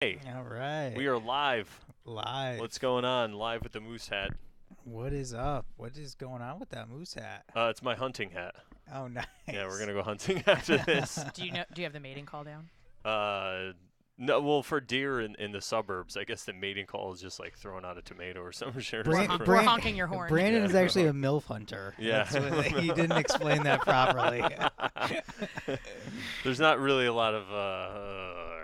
Hey, All right. we are live. Live. What's going on? Live with the moose hat. What is up? What is going on with that moose hat? It's my hunting hat. Oh, nice. Yeah, we're gonna go hunting after this. Do you have the mating call down? No, well, for deer in the suburbs, I guess the mating call is just like throwing out a tomato or some shit. We're honking your horn. Brandon Yeah. is actually a MILF hunter. Yeah. You didn't explain that properly. There's not really a lot of. All right.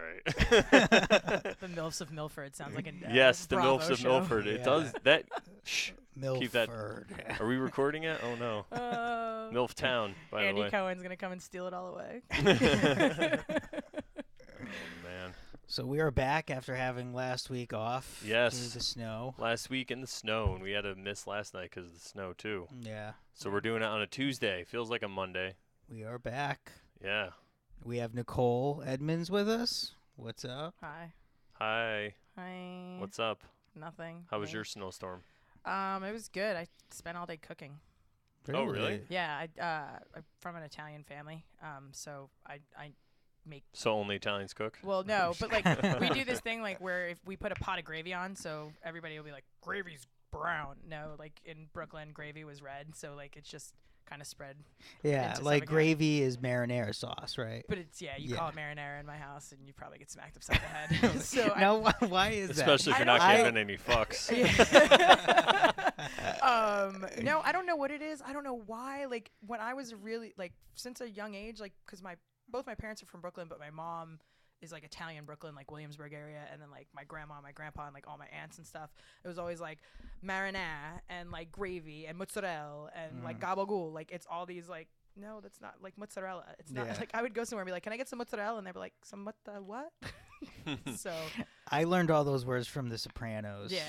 The MILFs of Milford sounds like a Yes, the Bravo MILFs of show. Milford. It does that. Shh. Milford. Keep that. Are we recording it? Oh no. MILF Town. By Andy the way. Cohen's gonna come and steal it all away. Oh man. So we are back after having last week off. Yes. Due to the snow. Last week in the snow, and we had to miss last night because of the snow too. Yeah. So we're doing it on a Tuesday. Feels like a Monday. We are back. Yeah. We have Nicole Edmonds with us. What's up? Hi. Hi. Hi. What's up? Nothing. How was Hey. your snowstorm? It was good. I spent all day cooking. Oh, really? Yeah. I'm from an Italian family. So I make. So only Italians cook? Well, no, but like we do this thing like where if we put a pot of gravy on, so everybody will be like, gravy's brown. No, like in Brooklyn, gravy was red. So like it's just kind of spread. Yeah, into like some gravy is marinara sauce, right? But it's you Yeah. call it marinara in my house, and you probably get smacked upside the head. So Now, why is Especially if I you're not don't- giving any fucks. No, I don't know what it is. I don't know why. Like when I was really like since a young age, like because both my parents are from Brooklyn, but my mom is like Italian Brooklyn, like Williamsburg area, and then like my grandma, my grandpa, and like all my aunts and stuff. It was always like marinara and like gravy and mozzarella and like gabagool. Like it's all these like. No, that's not like mozzarella. It's not Yeah. like I would go somewhere and be like, "Can I get some mozzarella?" And they'd be like, "Some what?" So I learned all those words from The Sopranos. yeah,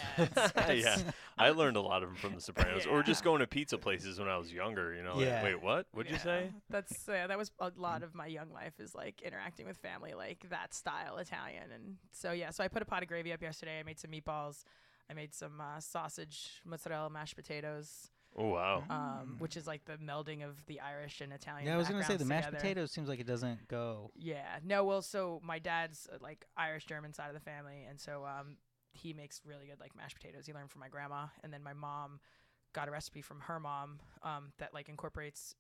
Yeah. I learned a lot of them from The Sopranos. Or just Yeah. going to pizza places when I was younger, you know. Like, Yeah. wait, what? What'd you say? That's that was a lot of my young life is like interacting with family like that style Italian, and so I put a pot of gravy up yesterday. I made some meatballs. I made some sausage, mozzarella, mashed potatoes, Oh, wow. which is like the melding of the Irish and Italian. Yeah, I was gonna say the backgrounds mashed together. potatoes seems like it doesn't go. Yeah, no, well, so my dad's like Irish German side of the family, and so he makes really good like mashed potatoes. He learned from my grandma, and then my mom got a recipe from her mom that like incorporates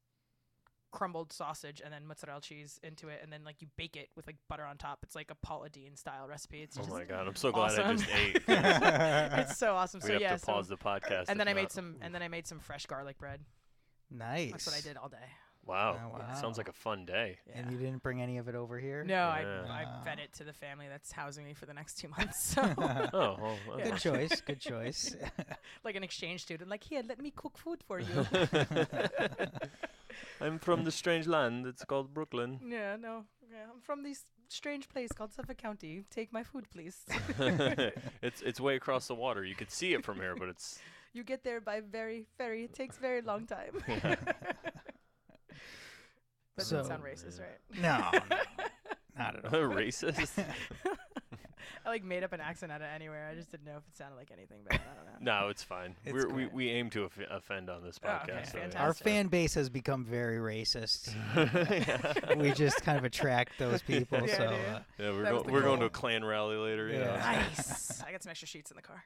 crumbled sausage and then mozzarella cheese into it, and then like you bake it with like butter on top. It's like a Paula Deen style recipe. It's Oh just my God. I'm so glad I awesome. just ate. it's so awesome. We So have yeah, to pause the podcast. and then if I made not. some, and then I made some fresh garlic bread. Nice. That's what I did all day. Wow. Oh, wow. Sounds like a fun day. Yeah. And you didn't bring any of it over here? No, Yeah. I fed it to the family that's housing me for the next 2 months. So Oh, well, Yeah. Good choice. Good choice. like an exchange student, like here, let me cook food for you. I'm from the strange land. It's called Brooklyn. Yeah, no. Yeah, I'm from this strange place called Suffolk County. Take my food, please. It's way across the water. You could see it from here, but it's You get there by ferry. It takes very long time. That doesn't So- sound racist, right? No, not at all. racist. I like made up an accent out of anywhere. I just didn't know if it sounded like anything, but I don't know. No, it's fine. It's we cool. we aim to offend on this Oh, okay, podcast. so, yeah. fantastic. Our fan base has become very racist. Yeah. We just kind of attract those people. Yeah, so dude. Yeah, That was the we're going to goal. a Klan rally later. You know. Yeah. Nice. I got some extra sheets in the car.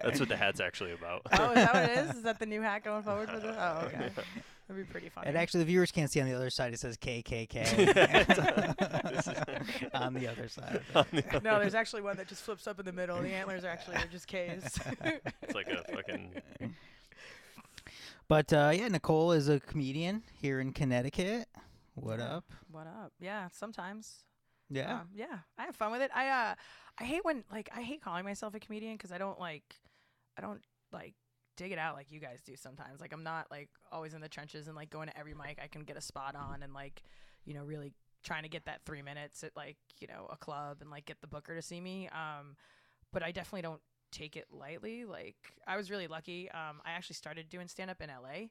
That's what the hat's actually about. Oh, is that what it is? Is that the new hat going forward for the? Oh, okay. That'd be pretty funny. and actually, the viewers can't see on the other side. It says KKK on the other side. No, there's actually one that just flips up in the middle. The antlers are actually just K's. It's like a fucking. But yeah, Nicole is a comedian here in Connecticut. What Yeah. up? What up? Yeah, sometimes. Yeah. Yeah, I have fun with it. I hate when I hate calling myself a comedian because I don't dig it out like you guys do sometimes. Like I'm not like always in the trenches and like going to every mic I can get a spot on and like really trying to get that 3 minutes at like a club and like get the booker to see me. But I definitely don't take it lightly. Like I was really lucky. I actually started doing stand up in LA.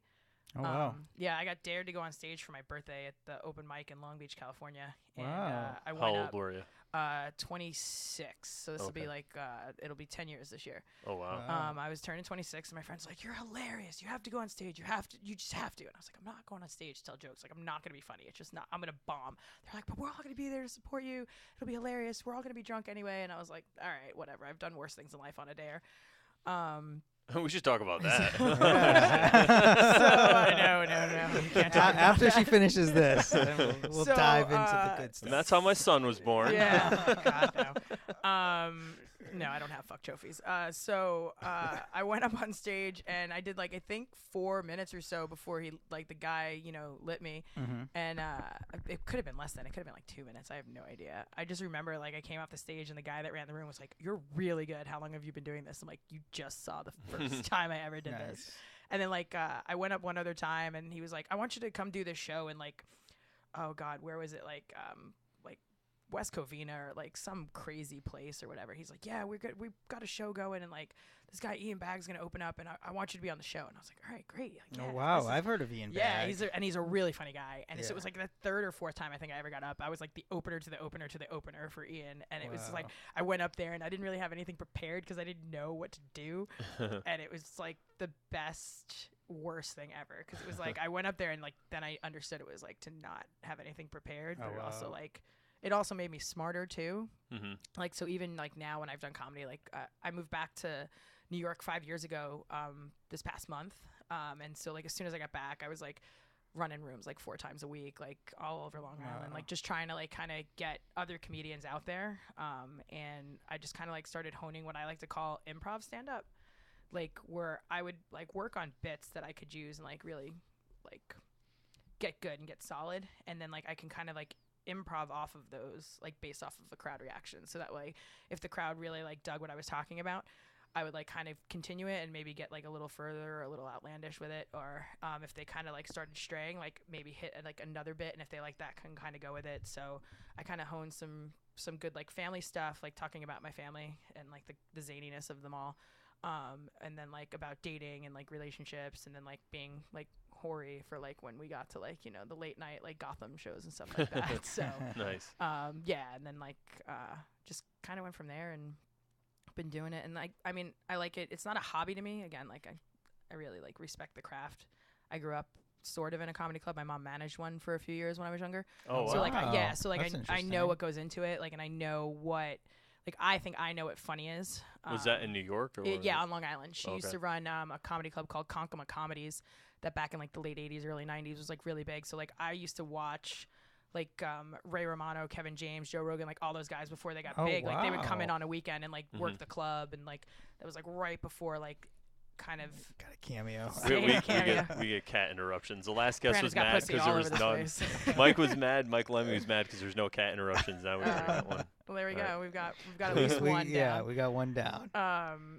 Oh wow. Yeah, I got dared to go on stage for my birthday at the open mic in Long Beach, California. And Wow. I went How old up. were you? 26. So this will be Okay. like it'll be 10 years this year. Oh wow. Wow. I was turning 26, and my friend's like, "You're hilarious. You have to go on stage. You just have to." And I was like, "I'm not going on stage to tell jokes. Like, I'm not gonna be funny. It's just not. I'm gonna bomb." They're like, "But we're all gonna be there to support you. It'll be hilarious. We're all gonna be drunk anyway." And I was like, "All right, whatever. I've done worse things in life on a dare." We should talk about that. So I know, no. You can't talk about After she that. finishes this, then we'll So, dive into the good stuff. And that's how my son was born. Yeah. God, no. No, I don't have fuck trophies. So I went up on stage and I did like I think 4 minutes or so before he like the guy lit me, and it could have been less than. It could have been like 2 minutes. I have no idea. I just remember like I came off the stage and the guy that ran the room was like, "You're really good. How long have you been doing this?" I'm like, "You just saw the first time I ever did this." And then like I went up one other time and he was like, "I want you to come do this show in like, oh God, where was it? Like West Covina or like some crazy place or whatever." He's like, "Yeah, we've got a show going and like this guy Ian Bag's gonna open up and I want you to be on the show." And I was like, "All right, great." Like, Oh yeah, wow, this is- I've heard of Ian yeah, Bag. he's a really funny guy. And so Yeah. it was like the third or fourth time I think I ever got up. I was like the opener to the opener to the opener for Ian, and it was like Wow. I went up there and I didn't really have anything prepared because I didn't know what to do, and it was like the worst thing ever because it was like I went up there and like then I understood it was like to not have anything prepared, but Oh, it also wow. like it also made me smarter too. Mm-hmm. Like so even like now when I've done comedy, like I moved back to New York 5 years ago this past month, and so like as soon as I got back I was like running rooms like 4 times a week, like all over Long Island, Wow. like just trying to like kind of get other comedians out there, and I just kind of like started honing what I like to call improv stand-up, like where I would like work on bits that I could use and like really like get good and get solid, and then like I can kind of like improv off of those like based off of the crowd reaction, so that way if the crowd really like dug what I was talking about, I would like kind of continue it and maybe get like a little further or a little outlandish with it, or if they kind of like started straying, like maybe hit like another bit, and if they like that can kind of go with it. So I kind of honed some good like family stuff, like talking about my family and like the zaniness of them all, and then like about dating and like relationships, and then like being like hoary for like when we got to like the late night like Gotham shows and stuff like that. So Nice. yeah, and then like just kind of went from there and been doing it, and I mean I like it. It's not a hobby to me. Again, like I really like respect the craft. I grew up sort of in a comedy club. My mom managed one for a few years when I was younger. Oh wow. So like Wow. so like That's I know interesting. what goes into it, like, and I know what like I think I know what funny is. Was that in New York or? Yeah, on Long Island. She used Okay. to run a comedy club called Konkoma Comedies that back in like the late 80s, early 90s was like really big. So like I used to watch like Ray Romano, Kevin James, Joe Rogan, like all those guys before they got Oh, big. Like they would come in wow. on a weekend and like work the club, and like that was like right before like kind of Got a cameo. We get cat interruptions. The last guest Brandon's was got mad pussy because all there over was this none. place. Mike was mad. Mike Lemmy was mad because there's no cat interruptions. Now we got one. Well, there we All go. right. We've got at least one Yeah, down. we got one down.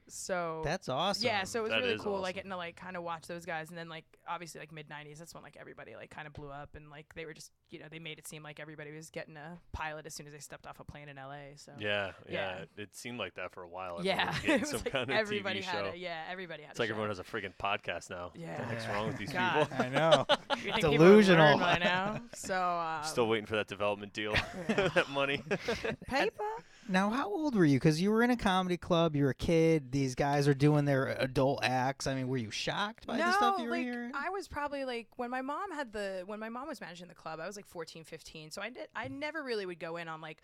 So That's awesome. yeah, so it was That really is cool, like awesome. getting to like kind of watch those guys, and then like obviously like mid '90s, that's when like everybody like kind of blew up, and like they were just they made it seem like everybody was getting a pilot as soon as they stepped off a plane in LA. So Yeah. Yeah. It seemed like that for a while. yeah, Everyone was it getting was some like kind of everybody TV had show. everybody had. It's a like show. everyone has a friggin' podcast now. Yeah. What the heck's wrong with these God. people? I know. You think people would Delusional. learn by now? So Still waiting for that development deal. That money. paper. Now, how old were you? Because you were in a comedy club. You were a kid. These guys are doing their adult acts. I mean, were you shocked by the stuff you were like hearing? I was probably like when my mom was managing the club, I was like 14, 15. So I never really would go in on like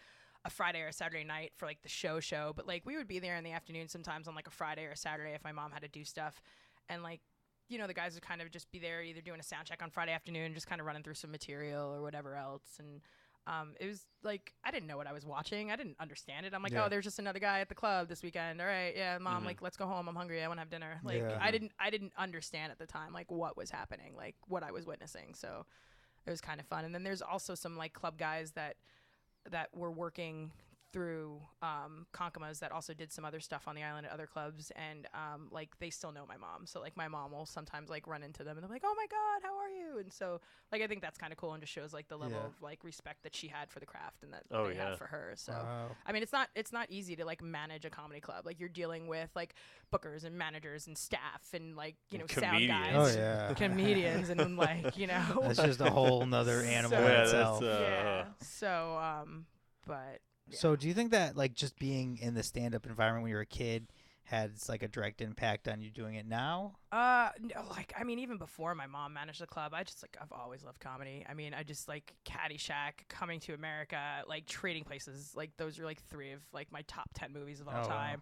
a Friday or a Saturday night for like the show, but like we would be there in the afternoon sometimes on like a Friday or a Saturday if my mom had to do stuff, and like the guys would kind of just be there either doing a sound check on Friday afternoon, just kind of running through some material or whatever else, and it was like I didn't know what I was watching. I didn't understand it. I'm like, Yeah. oh, there's just another guy at the club this weekend. All right, yeah, mom, like let's go home. I'm hungry. I want to have dinner. Like Yeah. I didn't understand at the time like what was happening, like what I was witnessing. So it was kind of fun. And then there's also some like club guys that were working through Konkomas that also did some other stuff on the island at other clubs, and like they still know my mom, so like my mom will sometimes like run into them and they're like, oh my god, how are you? And so like I think that's kind of cool and just shows like the level Yeah. of like respect that she had for the craft and that Oh, they yeah. had for her. So Wow. I mean, it's not easy to like manage a comedy club. Like you're dealing with like bookers and managers and staff and like And sound comedians. guys, Oh, yeah. comedians, and then like That's just a whole nother animal So- in Yeah, itself. that's, yeah. So but So do you think that like just being in the stand-up environment when you were a kid has like a direct impact on you doing it now? No, like I mean, even before my mom managed the club, I've always loved comedy. I mean, I just like Caddyshack, Coming to America, like Trading Places. Like those are like 3 of like my top 10 movies of all Oh, wow. time.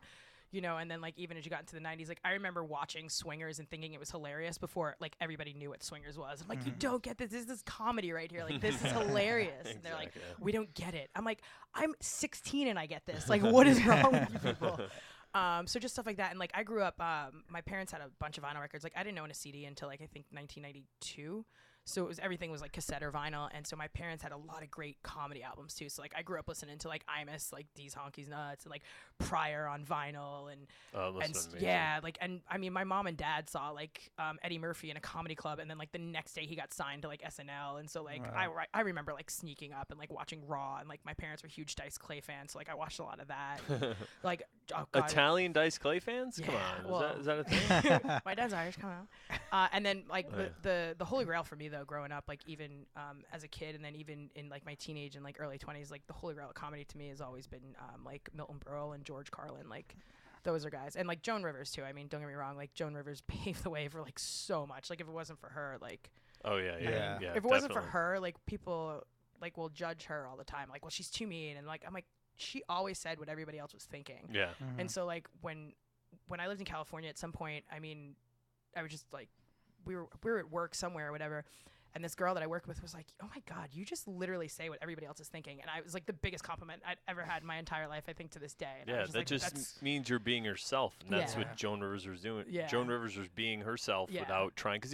You know, and then like even as you got into the 90s, like I remember watching Swingers and thinking it was hilarious before like everybody knew what Swingers was. I'm like, you don't get this. This is comedy right here. Like this is hilarious. And they're like, we don't get it. I'm like, I'm 16 and I get this. Like, what is wrong with you people? So just stuff like that. And like I grew up, my parents had a bunch of vinyl records. Like I didn't own a CD until like I think 1992. So everything was like cassette or vinyl, and so my parents had a lot of great comedy albums too. So like I grew up listening to like Imus, like D's Honky's Nuts, and like Pryor on vinyl, and like and I mean my mom and dad saw like Eddie Murphy in a comedy club, and then like the next day he got signed to like SNL, and so like I remember like sneaking up and like watching Raw, and like my parents were huge Dice Clay fans, so like I watched a lot of that. Like Italian Dice Clay fans? Come on, well, is that a thing? my dad's Irish, come on. And then like the Holy Grail for me though, growing up, like even as a kid, and then even in like my teenage and like early 20s, like the Holy Grail of comedy to me has always been like Milton Berle and George Carlin. Like those are guys, and like Joan Rivers too. I mean, don't get me wrong, like Joan Rivers paved the way for like so much. Like if it wasn't for her, like Yeah. if it wasn't for her, like people like will judge her all the time. Like, well, she's too mean, and like I'm like, she always said what everybody else was thinking. Yeah. And so like when I lived in California at some point, I mean, I was just like, we were at work somewhere or whatever, and this girl that I worked with was like, oh my God, you just literally say what everybody else is thinking. And I was like the biggest compliment I'd ever had in my entire life, I think, to this day. And I was that like, just means you're being yourself, and that's Yeah. what Joan Rivers was doing. Yeah. Joan Rivers was being herself Yeah. without trying, because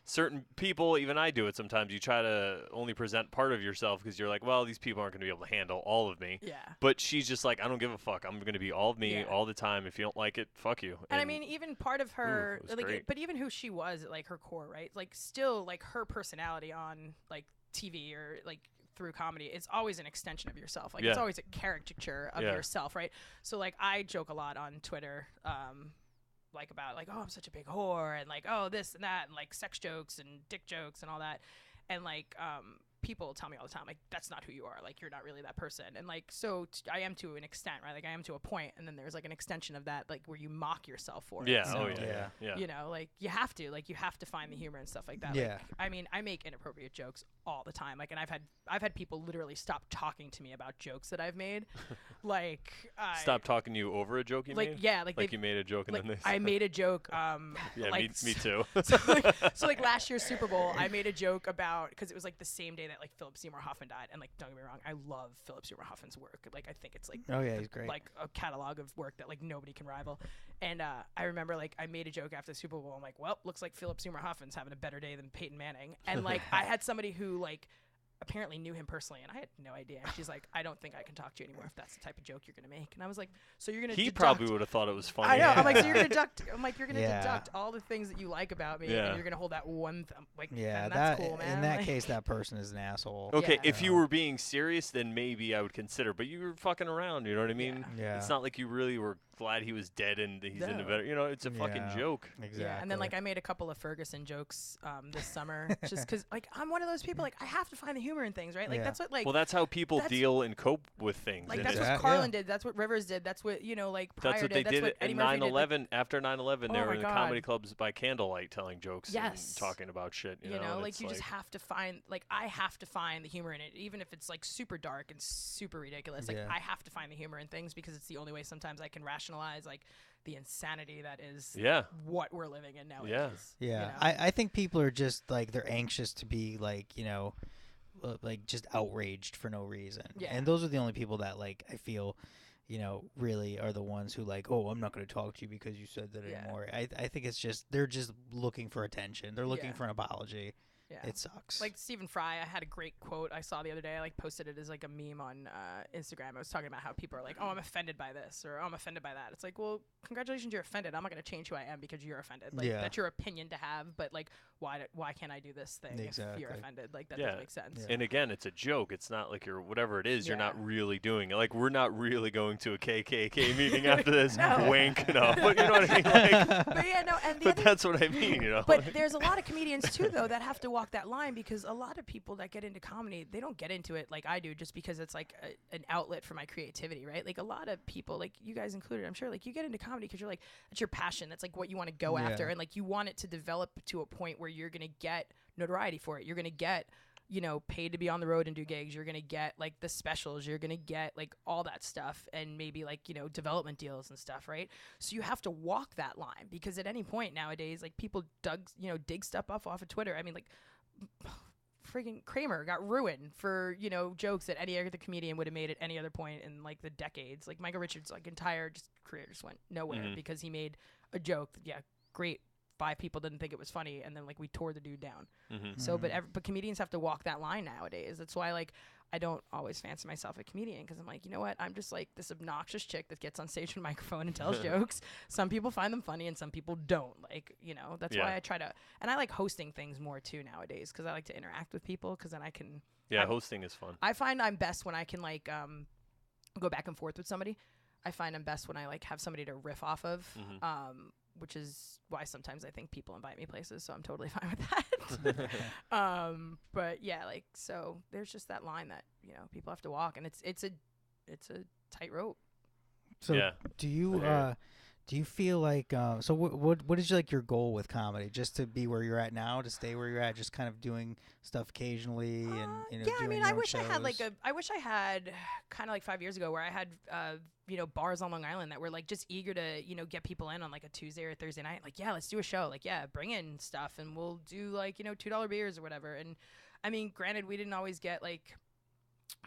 certain people, even I do it sometimes, you try to only present part of yourself because you're like, well, these people aren't going to be able to handle all of me. Yeah. But she's just like, I don't give a fuck. I'm going to be all of me Yeah. all the time. If you don't like it, fuck you. And I mean, even part of her, it was like, great. but even who she was, like her core, right? Like, still, like her personality on like TV or like through comedy, it's always an extension of yourself. Like, it's Yeah. always a caricature of Yeah. yourself, right? So, like, I joke a lot on Twitter, like about like, oh, I'm such a big whore, and like, oh, this and that, and like sex jokes and dick jokes and all that, and like, people tell me all the time, like, that's not who you are. Like, you're not really that person. And like, so I am to an extent, right? Like, I am to a point, and then there's like an extension of that, like where you mock yourself for it. Yeah. So, Oh yeah. you know, like you have to find the humor and stuff like that. Yeah. Like, I mean, I make inappropriate jokes all the time. Like, and I've had people literally stop talking to me about jokes that I've made. Like, Stop talking to you over a joke you like, made? yeah, like You made a joke and like then they I made a joke. Yeah, like, me too. so like last year's Super Bowl, I made a joke about, because it was like the same day that like Philip Seymour Hoffman died, and like don't get me wrong, I love Philip Seymour Hoffman's work. Like I think it's like Oh yeah, he's great. like a catalog of work that like nobody can rival. And I remember like I made a joke after the Super Bowl. I'm like, well, looks like Philip Seymour Hoffman's having a better day than Peyton Manning. And like I had somebody who like apparently knew him personally, and I had no idea. She's like, I don't think I can talk to you anymore if that's the type of joke you're gonna make. And I was like, so you're gonna He deduct. probably would have thought it was funny. I know. I'm like, so you're gonna deduct. I'm like, you're gonna Yeah. deduct all the things that you like about me, Yeah. and you're gonna hold that one. Like, yeah, and that that's cool, man. in that Like, case, that person is an asshole. Okay, Yeah. if you were being serious, then maybe I would consider. But you were fucking around, you know what I mean? Yeah. It's not like you really were glad he was dead and he's in a No. better. It's a fucking Yeah. joke. Exactly. Yeah, and then like I made a couple of Ferguson jokes this summer, just because like I'm one of those people, like I have to find the humor in things, right? Like Yeah. that's what like. Well, that's how people that's- deal and cope with things. like and that's it's- what Yeah. Carlin did. That's what Rivers did. That's what like Pryor that's what they did. did That's what at Eddie Murphy did. 9/11. After 9/11, they Oh were my in the God. comedy clubs by candlelight telling jokes Yes. and talking about shit. You You know, and like it's you just have to find, like I have to find the humor in it, even if it's like super dark and super ridiculous. Like Yeah. I have to find the humor in things because it's the only way sometimes I can rationalize like the insanity that is Yeah. what we're living in nowadays. Yeah, you know? I think people are just like they're anxious to be like like just outraged for no reason. Yeah. And those are the only people that like I feel, really are the ones who like, oh, I'm not going to talk to you because you said that Yeah. anymore. I think it's just they're just looking for attention. They're looking Yeah. for an apology. Yeah. It sucks. Like Stephen Fry, I had a great quote I saw the other day. I like posted it as like a meme on Instagram. I was talking about how people are like, "Oh, I'm offended by this," or "Oh, I'm offended by that." It's like, well, congratulations, you're offended. I'm not going to change who I am because you're offended. Like Yeah. that's your opinion to have, but like, why can't I do this thing if Exactly. you're offended? Like that Yeah. doesn't make sense. Yeah. And again, it's a joke. It's not like you're whatever it is. You're Yeah. not really doing it. Like we're not really going to a KKK meeting after this. No. Wink, no. But you know what I mean? Like, But yeah, no, and the but other that's what I mean. But there's a lot of comedians too, though, that have to walk that line because a lot of people that get into comedy, they don't get into it like I do just because it's like an outlet for my creativity, right? Like a lot of people, like you guys included, I'm sure, like you get into comedy because you're like, that's your passion. That's like what you want to go after. And like you want it to develop to a point where you're going to get notoriety for it. You're going to get, you know, paid to be on the road and do gigs. You're going to get like the specials. You're going to get like all that stuff and maybe like, you know, development deals and stuff, right? So you have to walk that line because at any point nowadays, like people dig stuff off of Twitter. I mean, like freaking Kramer got ruined for, you know, jokes that any other comedian would have made at any other point in like the decades. Like Michael Richards' like entire career just went nowhere because he made a joke. Yeah, great. 5 people didn't think it was funny, and then like we tore the dude down. So, but comedians have to walk that line nowadays. That's why like I don't always fancy myself a comedian because I'm like, you know what? I'm just like this obnoxious chick that gets on stage with a microphone and tells jokes. Some people find them funny, and some people don't. Like, you know, that's why I try to. And I like hosting things more too nowadays because I like to interact with people because then I can. Yeah, hosting is fun. I find I'm best when I can like go back and forth with somebody. I find I'm best when I like have somebody to riff off of. Which is why sometimes I think people invite me places, so I'm totally fine with that. But yeah, like so there's just that line that, you know, people have to walk, and it's a tightrope. So do you feel like so what is like your goal with comedy? Just to be where you're at now, to stay where you're at, just kind of doing stuff occasionally and you know, yeah, I mean, I wish shows? I wish I had kind of like 5 years ago where I had you know, bars on Long Island that were like just eager to, you know, get people in on like a Tuesday or Thursday night. Like, yeah, let's do a show. Like, yeah, bring in stuff and we'll do like, you know, $2 beers or whatever. And I mean, granted, we didn't always get like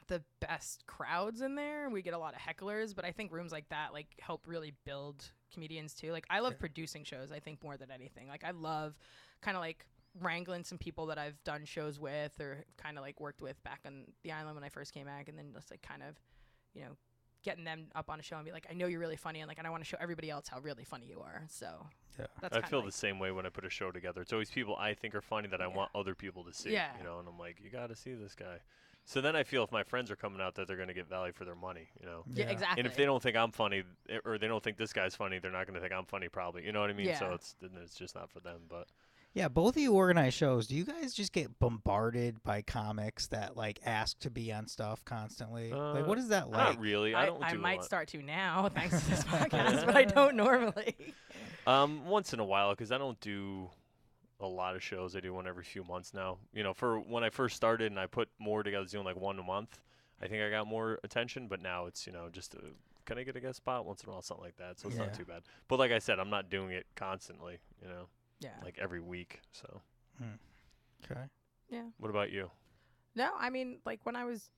the best crowds in there. We get a lot of hecklers, but I think rooms like that like help really build comedians too. Like I love producing shows, I think, more than anything. Like I love kind of like wrangling some people that I've done shows with or kind of like worked with back on the island when I first came back, and then just like kind of, you know, getting them up on a show and be like, I know you're really funny, and like, and I want to show everybody else how really funny you are. So that's I feel the same way when I put a show together. It's always people I think are funny that I want other people to see. You know, and I'm like, you got to see this guy. So then I feel if my friends are coming out that they're going to get value for their money, you know. Yeah, exactly. And if they don't think I'm funny or they don't think this guy's funny, they're not going to think I'm funny probably. You know what I mean? Yeah. So it's just not for them, but yeah, both of you organize shows. Do you guys just get bombarded by comics that like ask to be on stuff constantly? Like, what is that like? Not really. I might start to now thanks to this podcast, but I don't normally. Once in a while, because I don't do a lot of shows. I do one every few months now. You know, for when I first started and I put more together, doing like one a month, I think I got more attention. But now it's, you know, just can I get a guest spot once in a while, something like that. So it's not too bad. But like I said, I'm not doing it constantly, you know. Yeah. Like every week, so. Okay. Yeah. What about you? No, I mean, like when I was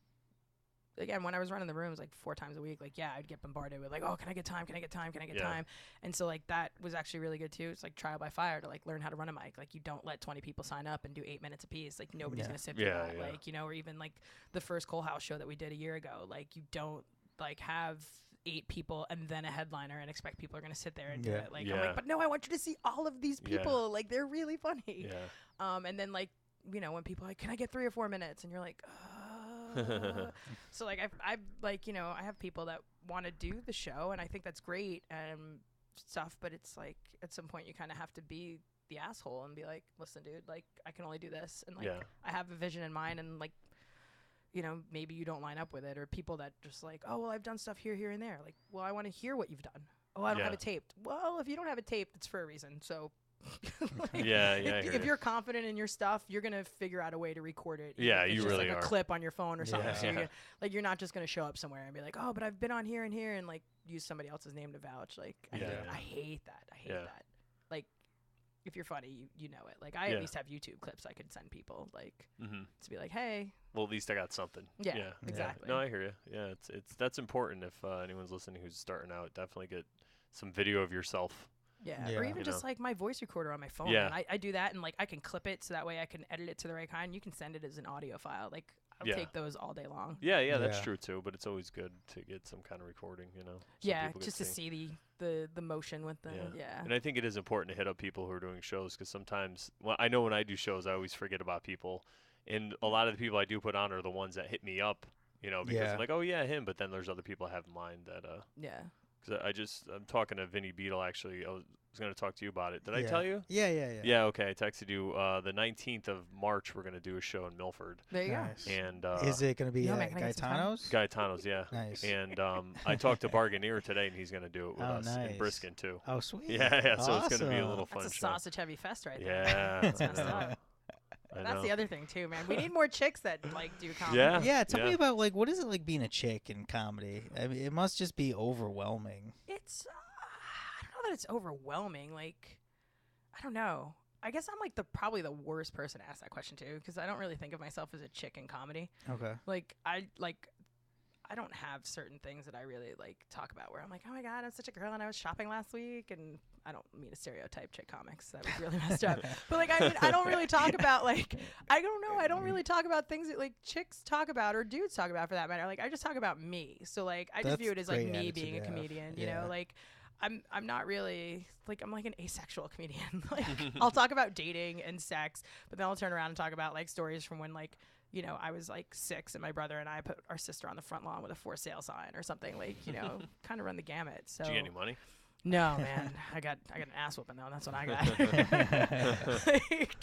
running the rooms like 4 times a week, like, yeah, I'd get bombarded with like, oh, can I get time? Can I get time? Can I get time? And so like that was actually really good too. It's like trial by fire to like learn how to run a mic. Like you don't let 20 people sign up and do 8 minutes a piece. Like nobody's going to sit through that. Like, you know, or even like the first Cole House show that we did a year ago, like you don't like have 8 people and then a headliner and expect people are going to sit there and do it. Like, I'm like, but no, I want you to see all of these people. Like, they're really funny. Yeah. And then, like, you know, when people are like, can I get 3 or 4 minutes? And you're like, so, like, I like, you know, I have people that want to do the show, and I think that's great and stuff, but it's like, at some point, you kind of have to be the asshole and be like, listen, dude, like, I can only do this. And, like, I have a vision in mind, and, like, you know, maybe you don't line up with it, or people that just like, oh, well, I've done stuff here, and there. Like, well, I want to hear what you've done. Oh, I don't have it taped. Well, if you don't have it taped, it's for a reason. So, like, if you're confident in your stuff, you're going to figure out a way to record it. Yeah, you just really like a clip on your phone or something. So you're not just going to show up somewhere and be like, oh, but I've been on here and here, and like use somebody else's name to vouch. Like, I hate that. I hate that. Like, if you're funny, you know it. Like, I at least have YouTube clips I could send people, like, to be like, hey. Well, at least I got something. Yeah, exactly. No, I hear you. Yeah, it's that's important. If anyone's listening who's starting out, definitely get some video of yourself. Yeah, or even just like my voice recorder on my phone. Yeah. And I do that, and like I can clip it so that way I can edit it to the right kind. You can send it as an audio file. Like, I'll take those all day long. Yeah, that's true too. But it's always good to get some kind of recording, you know. Just to see the motion with the And I think it is important to hit up people who are doing shows, because sometimes, well, I know when I do shows, I always forget about people, and a lot of the people I do put on are the ones that hit me up, you know, because I'm like, oh yeah, him. But then there's other people I have in mind that because I'm talking to Vinny Beetle actually was going to talk to you about it. Did I tell you? Yeah. Yeah, okay. I texted you the 19th of March. We're going to do a show in Milford. There you Nice. And is it going to be man, can I get some time? Gaetano's? Gaetano's, yeah. Nice. And I talked to Barganeer today, and he's going to do it with us in nice. Briskin too. Oh, sweet. Yeah. So it's going to be a Awesome. little fun That's a show. sausage-heavy fest right there. Yeah. That's I messed know. up. I That's know. the other thing too, man. We need more chicks that like do comedy. Yeah. Yeah, tell me about like what is it like being a chick in comedy? I mean, it must just be overwhelming. It's I don't know that it's overwhelming. Like I don't know. I guess I'm like probably the worst person to ask that question to because I don't really think of myself as a chick in comedy. Okay. Like I don't have certain things that I really like talk about where I'm like, oh my god, I'm such a girl and I was shopping last week, and I don't mean to stereotype chick comics. That was really messed up. But like I mean, I don't really talk about like I don't know. I don't really talk about things that like chicks talk about or dudes talk about for that matter. Like I just talk about me. So like I just That's view it as like great me attitude being a to have. comedian. You Yeah. know, like. I'm not really like I'm like an asexual comedian. Like I'll talk about dating and sex, but then I'll turn around and talk about like stories from when like I was like 6 and my brother and I put our sister on the front lawn with a for sale sign or something, like kind of run the gamut. So Did you get any money? no, man, I got an ass whooping though. That's what I got. Like,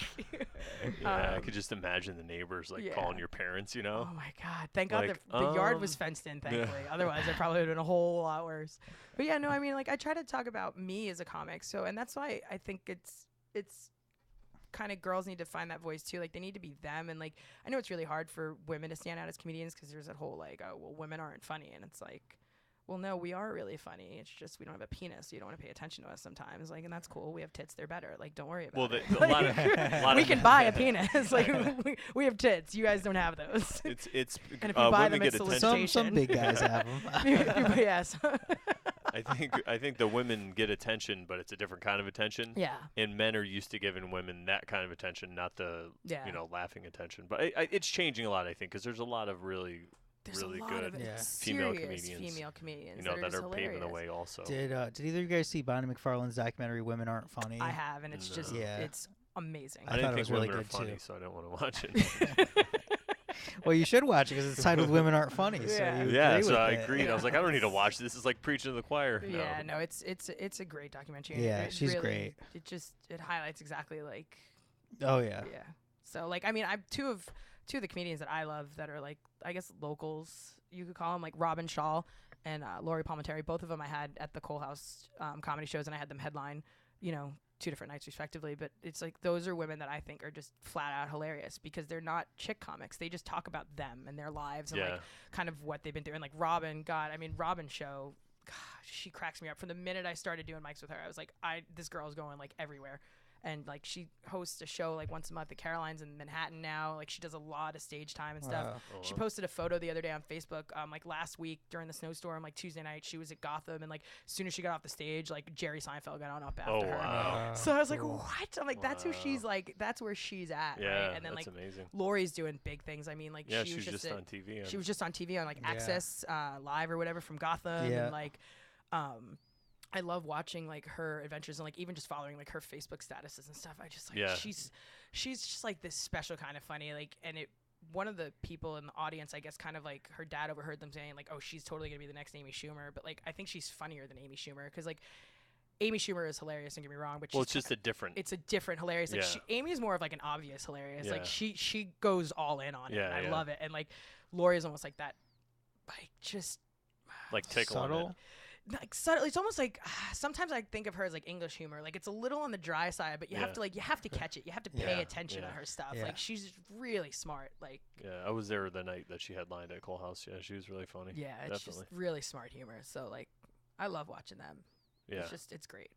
Yeah, I could just imagine the neighbors like calling your parents. Oh my god! Thank God Like, the yard was fenced in. Thankfully, otherwise it probably would have been a whole lot worse. But yeah, no, I mean, like I try to talk about me as a comic, so and that's why I think it's kind of girls need to find that voice too. Like they need to be them, and like I know it's really hard for women to stand out as comedians because there's that whole like, oh well, women aren't funny, and it's like. Well, no, we are really funny. It's just we don't have a penis, so you don't want to pay attention to us sometimes. Like, and that's cool. We have tits; they're better. Like, don't worry about it. A lot of we can buy a penis. Like, we have tits. You guys don't have those. It's and if you buy women them, get it's attention. Some big guys have them. Yes. I think the women get attention, but it's a different kind of attention. Yeah. And men are used to giving women that kind of attention, not the laughing attention. But it's changing a lot, I think, because there's a lot of really good female comedians, that are paving the way also. Did either of you guys see Bonnie McFarlane's documentary "Women Aren't Funny"? I have, and it's just it's amazing. I didn't think really women are good funny, too. so I don't want to watch it. Well, you should watch it because it's titled "Women Aren't Funny." So I agreed. I was like, I don't need to watch this. It's like preaching to the choir. Yeah, no, it's a great documentary. Yeah, she's great. It highlights exactly like. Oh yeah. Yeah. So like I mean I've two of the comedians that I love that are like I guess locals you could call them, like Robin Shaw and Lori Palmentary. Both of them I had at the Cole House comedy shows, and I had them headline 2 different nights respectively. But it's like those are women that I think are just flat out hilarious because they're not chick comics. They just talk about them and their lives and like kind of what they've been through. And like Robin, Robin show, gosh, she cracks me up. From the minute I started doing mics with her, I was like, this girl's going like everywhere. And like she hosts a show like once a month at Caroline's in Manhattan now. Like she does a lot of stage time and stuff. She posted a photo the other day on Facebook. Like last week during the snowstorm, like Tuesday night, she was at Gotham, and like as soon as she got off the stage, like Jerry Seinfeld got on up after her. Wow. So I was like, what? I'm like, that's who she's like. That's where she's at. Yeah, right? And then that's like amazing. Lori's doing big things. I mean, like she was just on TV. She was just on TV on like Access Live or whatever from Gotham, and like. I love watching like her adventures and like even just following like her Facebook statuses and stuff. I just like she's just like this special kind of funny, like, and one of the people in the audience, I guess, kind of like her dad overheard them saying like, oh, she's totally gonna be the next Amy Schumer, but like I think she's funnier than Amy Schumer because like Amy Schumer is hilarious, don't get me wrong, but it's just it's a different hilarious. Like Amy's more of like an obvious hilarious. Like she goes all in on it, and I love it. And like Lori is almost like that, like just like tickle on it. Like subtle, it's almost like sometimes I think of her as like English humor. Like it's a little on the dry side, but you have to catch it. You have to pay attention to her stuff. Like she's really smart. Like I was there the night that she headlined at Cole House. Yeah, she was really funny. Yeah, it's just really smart humor. So like I love watching them. Yeah, it's great.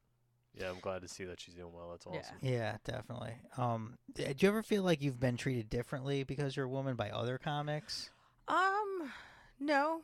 Yeah, I'm glad to see that she's doing well. That's awesome. Yeah, definitely. Do you ever feel like you've been treated differently because you're a woman by other comics? No,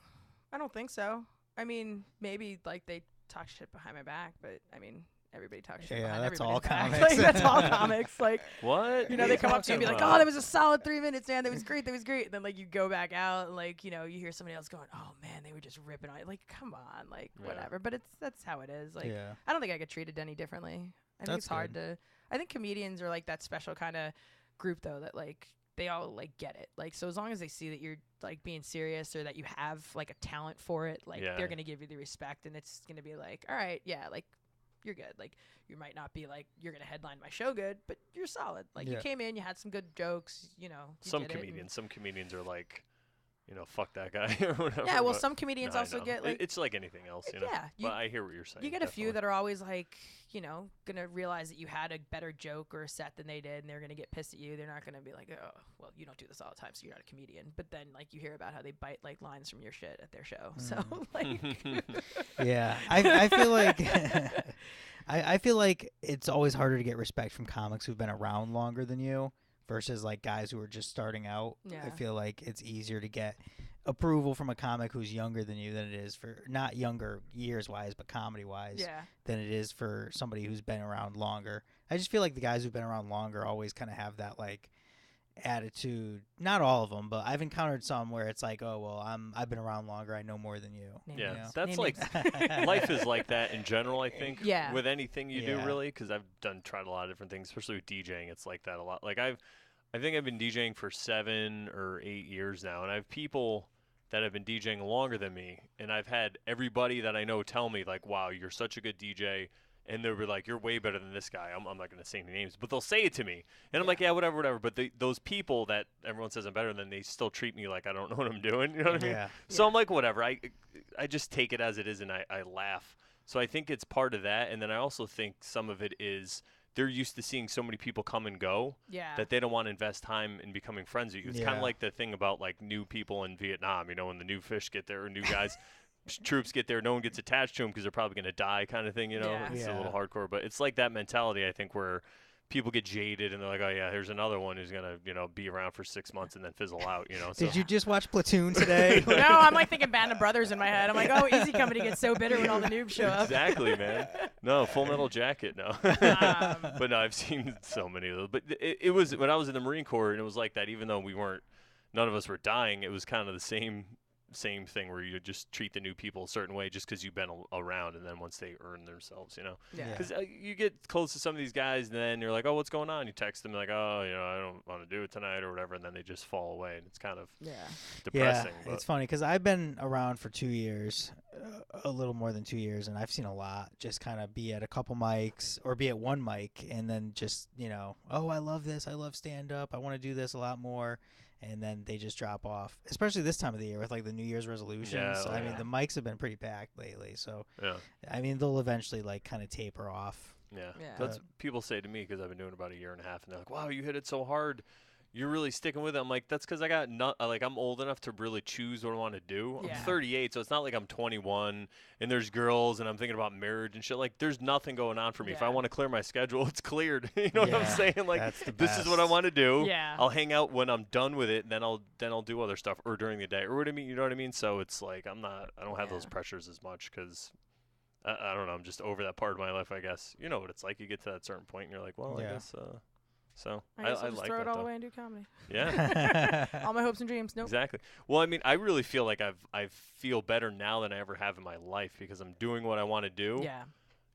I don't think so. I mean, maybe like they talk shit behind my back, but I mean, everybody talks shit behind that's everybody's all back. comics. Like, that's all comics. Like what? They come up to you and be like, "Oh, that was a solid 3 minutes, man. That was great. That was great." And then like you go back out, and like you hear somebody else going, "Oh man, they were just ripping on it." Like, come on, like whatever. But that's how it is. Like, I don't think I get treated any differently. I think it's hard to. I think comedians are like that special kind of group though that like. They all like get it, like, so as long as they see that you're like being serious or that you have like a talent for it, like they're gonna give you the respect, and it's gonna be like, all right, like you're good. Like, you might not be like, you're going to headline my show good, but you're solid. Like, you came in, you had some good jokes, you know. Some comedians are like, you know, fuck that guy or whatever. Yeah, well, some comedians also get like... It's like anything else, you know. Yeah. But I hear what you're saying. You get a few that are always like, you know, going to realize that you had a better joke or a set than they did, and they're going to get pissed at you. They're not going to be like, oh, well, you don't do this all the time, so you're not a comedian. But then, like, you hear about how they bite, like, lines from your shit at their show. So, like... Yeah. I feel like... I feel like it's always harder to get respect from comics who've been around longer than you versus like guys who are just starting out. Yeah. I feel like it's easier to get approval from a comic who's younger than you than it is for, not younger years wise, but comedy wise, than it is for somebody who's been around longer. I just feel like the guys who've been around longer always kind of have that like attitude. Not all of them, but I've encountered some where it's like, oh well, I've been around longer, I know more than you. Yeah, you know? that's like life is like that in general. I think with anything you do, really, because I've tried a lot of different things, especially with DJing. It's like that a lot. Like I think I've been DJing for 7 or 8 years now, and I have people that have been DJing longer than me, and I've had everybody that I know tell me like, wow, you're such a good DJ. And they were like, you're way better than this guy. I'm not going to say any names, but they'll say it to me. And I'm like, yeah, whatever. But those people that everyone says I'm better than, they still treat me like I don't know what I'm doing. You know what I mean? So I'm like, whatever. I just take it as it is, and I laugh. So I think it's part of that. And then I also think some of it is they're used to seeing so many people come and go that they don't want to invest time in becoming friends with you. It's kind of like the thing about like new people in Vietnam, you know, when the new fish get there or new guys. Troops get there, no one gets attached to them because they're probably going to die kind of thing, you know. It's a little hardcore, but it's like that mentality, I think, where people get jaded and they're like, oh yeah, here's another one who's going to, you know, be around for 6 months and then fizzle out, you know. Did you just watch Platoon today? No, I'm like thinking Band of Brothers in my head. I'm like, oh, Easy Company gets so bitter when all the noobs show up. Exactly, man. No, Full Metal Jacket, no. But no, I've seen so many of those. But it was when I was in the Marine Corps, and it was like that, even though none of us were dying, it was kind of the same thing where you just treat the new people a certain way just because you've been around, and then once they earn themselves, you know. Because you get close to some of these guys, and then you're like, oh, what's going on? You text them like, oh, you know, I don't want to do it tonight or whatever, and then they just fall away, and it's kind of depressing. Yeah, it's funny because I've been around for 2 years, a little more than 2 years, and I've seen a lot just kind of be at a couple mics or be at one mic, and then just, you know, oh, I love this, I love stand-up, I want to do this a lot more. And then they just drop off, especially this time of the year with like the New Year's resolutions. I mean, the mics have been pretty packed lately, so I mean, they'll eventually like kind of taper off. That's what people say to me because I've been doing it about a year and a half, and they're like, "Wow, you hit it so hard. You're really sticking with it." I'm like, that's because I got I'm old enough to really choose what I want to do. I'm 38, so it's not like I'm 21 and there's girls and I'm thinking about marriage and shit. Like, there's nothing going on for me. If I want to clear my schedule, it's cleared. You know what I'm saying? Like, this is what I want to do. I'll hang out when I'm done with it, and then I'll do other stuff or during the day or what I mean. You know what I mean? So it's like I don't have those pressures as much because I don't know. I'm just over that part of my life, I guess. You know what it's like. You get to that certain point and you're like, well, I guess. So I guess I'll just like throw that, it all though. away and do comedy. Yeah. All my hopes and dreams. Nope. Exactly. Well, I mean, I really feel like I feel better now than I ever have in my life because I'm doing what I want to do. Yeah.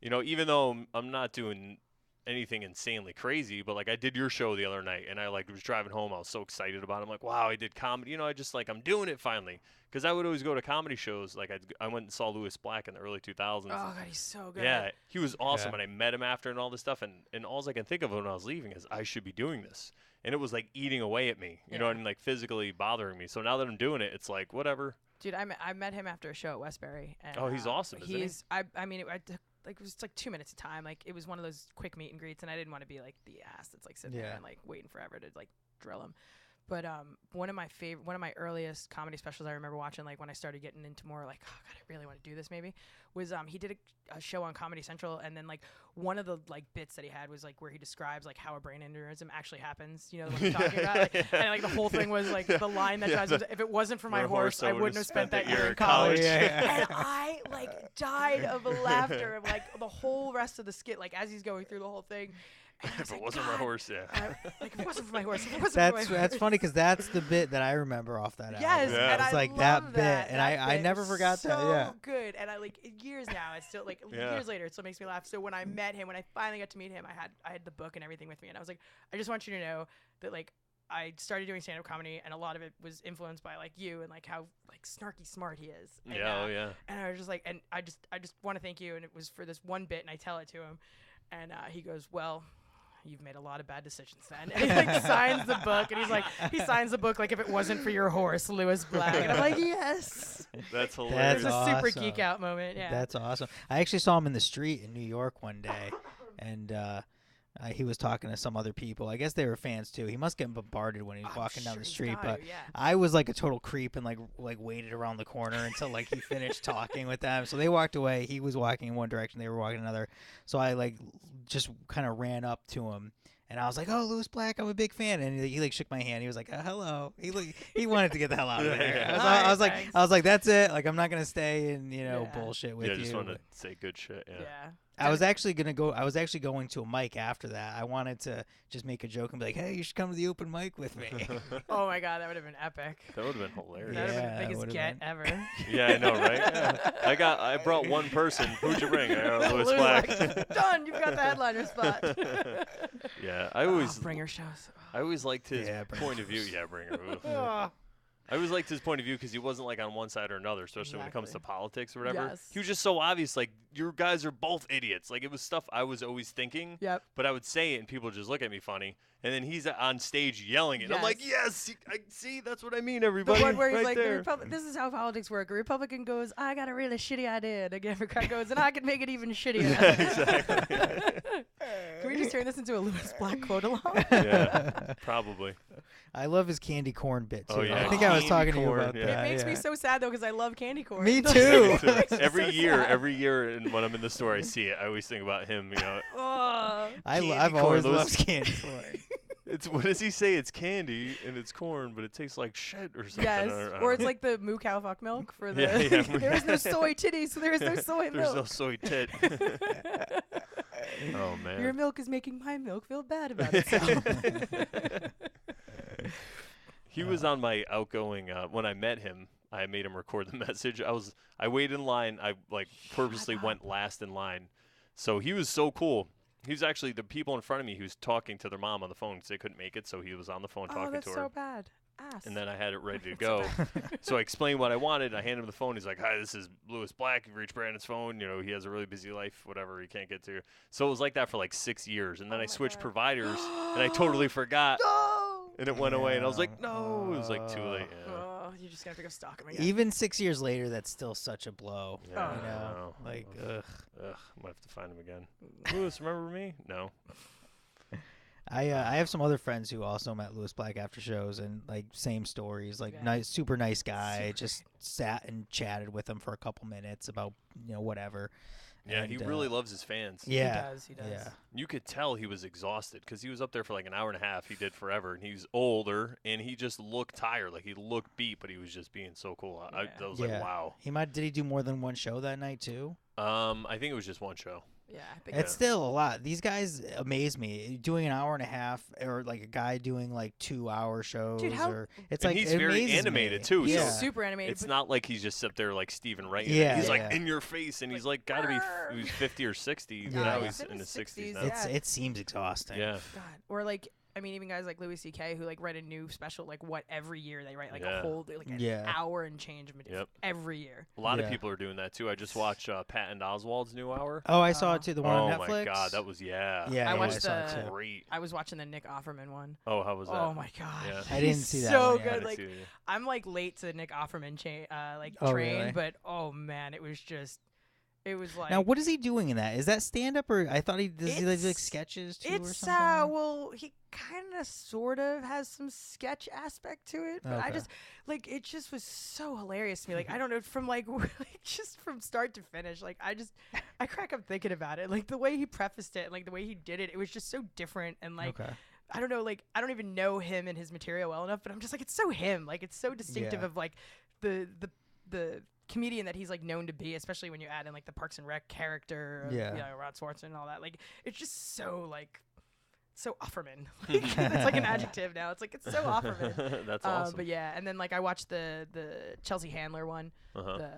You know, even though I'm not doing anything insanely crazy, but like I did your show the other night, and I like was driving home. I was so excited about it. I'm like, wow, I did comedy. You know, I just like I'm doing it finally. Because I would always go to comedy shows. Like I went and saw Louis Black in the early 2000s. Oh God, he's so good. Yeah, he was awesome, and I met him after and all this stuff. And all I can think of when I was leaving is I should be doing this, and it was like eating away at me. You know what I mean? Like physically bothering me. So now that I'm doing it, it's like whatever. Dude, I met him after a show at Westbury. And, he's awesome. Isn't he? I mean, I took, like, it was like 2 minutes of time. Like, it was one of those quick meet and greets, and I didn't want to be like the ass that's like sitting there and like waiting forever to like drill him. But one of my earliest comedy specials I remember watching, like when I started getting into more like, oh God, I really want to do this maybe, was he did a show on Comedy Central, and then like one of the like bits that he had was like where he describes like how a brain aneurysm actually happens, you know what I'm talking about? Like, and like the whole thing was like the line that drives if it wasn't for my horse, I wouldn't have spent that year in college. And I like died of laughter of like the whole rest of the skit, like as he's going through the whole thing. If it wasn't my horse, like if it wasn't for my horse, that's funny because that's the bit that I remember off that album. Yes, and it's like that bit, and I never forgot that. Yeah, so good, and I like years now. It's still like years later, it still makes me laugh. So when I met him, when I finally got to meet him, I had the book and everything with me, and I was like, I just want you to know that like I started doing stand-up comedy, and a lot of it was influenced by like you and like how like snarky smart he is. And, Yeah, oh yeah. And I was just like, and I just want to thank you. And it was for this one bit, and I tell it to him, and he goes, well, you've made a lot of bad decisions then. And he like signs the book, and he signs the book like if it wasn't for your horse, Lewis Black. And I'm like, yes. That's hilarious. It was a super geek out moment. Yeah. That's awesome. I actually saw him in the street in New York one day, and he was talking to some other people. I guess they were fans too. He must get bombarded when he's walking down the street. But yeah. I was like a total creep and like waited around the corner until like he finished talking with them. So they walked away. He was walking in one direction. They were walking another. So I like just kind of ran up to him. And I was like, "Oh, Lewis Black, I'm a big fan." And he like shook my hand. He was like, "Hello." He wanted to get the hell out of there. I was like, "That's it. Like, I'm not gonna stay and bullshit with you." Yeah, just want to say good shit. Yeah. I was actually going to a mic after that. I wanted to just make a joke and be like, "Hey, you should come to the open mic with me." Oh my god, that would have been epic. That would have been hilarious. That would have been the biggest get ever. Yeah, I know, right? Yeah. I brought one person. Who'd you bring? Lewis Black. Done. You've got the headliner spot. Yeah, I always Bringer shows. I always liked his point of view. Yeah, Bringer. I always liked his point of view because he wasn't like on one side or another, especially when it comes to politics or whatever. Yes. He was just so obvious. Like, you guys are both idiots. Like, it was stuff I was always thinking. Yep. But I would say it and people would just look at me funny. And then he's on stage yelling it. Yes. I'm like, yes, I see. That's what I mean, everybody. The one where he's right like, there. this is how politics work. A Republican goes, I got a really shitty idea. And a Democrat goes, and I can make it even shittier. Yeah, exactly. Can we just turn this into a Lewis Black quote along? Yeah, probably. I love his candy corn bit too. Oh, yeah. I think I was talking to you Corn, about yeah. that. It makes me so sad though because I love candy corn. Me too. Every year, and when I'm in the store, I see it. I always think about him. I've always loved candy corn. It's what does he say? It's candy and it's corn, but it tastes like shit or something. Yes, or it's like the moo cow fuck milk for the. There is no soy titties, so there is no soy milk. There's no soy tit. Oh man. Your milk is making my milk feel bad about itself. He was on my outgoing. When I met him, I made him record the message. I waited in line. I purposely went last in line, so he was so cool. He was actually the people in front of me who was talking to their mom on the phone because they couldn't make it, so he was on the phone talking to her. Oh, that's so bad. Ass. And then I had it ready to go. So I explained what I wanted. I handed him the phone. He's like, "Hi, this is Lewis Black. You've reached Brandon's phone. He has a really busy life, whatever. He can't get to." So it was like that for like 6 years. And then I switched providers, and I totally forgot. No! And it went away, and I was like, no. It was like too late. Yeah. Oh, you just have to go stalk him again. Even 6 years later, that's still such a blow. Yeah, You I know? know. Like, Ugh, I'm gonna have to find him again. Lewis, remember me? No. I have some other friends who also met Lewis Black after shows, and like same stories. Like nice, super nice guy. Just sat and chatted with him for a couple minutes about whatever. Yeah, And, he really loves his fans. Yeah, He does. Yeah, You could tell he was exhausted because he was up there for like an hour and a half. He did forever, and he was older, and he just looked tired. Like he looked beat, but he was just being so cool. I was like, wow. Did he do more than one show that night too? I think it was just one show. Yeah, I think It's still a lot. These guys amaze me. Doing an hour and a half, or like a guy doing like 2-hour shows. Dude, it's and like he's it very amazes animated me. too. he's Yeah. So super animated. it's not like he's just up there like Stephen Wright. Yeah, He's yeah. like in your face, and he's like got to be he was 50 or 60. Yeah. Now He's he's in his 60s now. Yeah. It seems exhausting. Yeah. God. Or like, I mean, even guys like Louis C.K. who like write a new special like every year they write like a whole like an hour and change of material every year. A lot of people are doing that too. I just watched Patton Oswalt's new hour. Oh, I saw it too. The one on Netflix. Oh my god, that was Yeah, I watched saw it too. great. I was watching the Nick Offerman one. Oh, how was that? Oh my god, Yeah. I didn't see that So one yet. good. Like I'm like late to the Nick Offerman train, really? but oh man, it was just. It was like Now, what is he doing in that? Is that stand up or I thought he does he like sketches too or it's something? well, he kind of sort of has some sketch aspect to it, but I Okay. just like it just was so hilarious to me. Like I don't know from like just from start to finish. Like I crack up thinking about it. Like the way he prefaced it and like the way he did it, it was just so different and like I don't know, like I don't even know him and his material well enough, but I'm just like it's so him. Like it's so distinctive of like the comedian that he's like known to be, especially when you add in like the Parks and Rec character of, Rod Swartzen and all that. Like it's just so like so Offerman. Like, it's like an adjective now. It's like it's so Offerman. That's awesome. But yeah, and then like I watched the Chelsea Handler one, the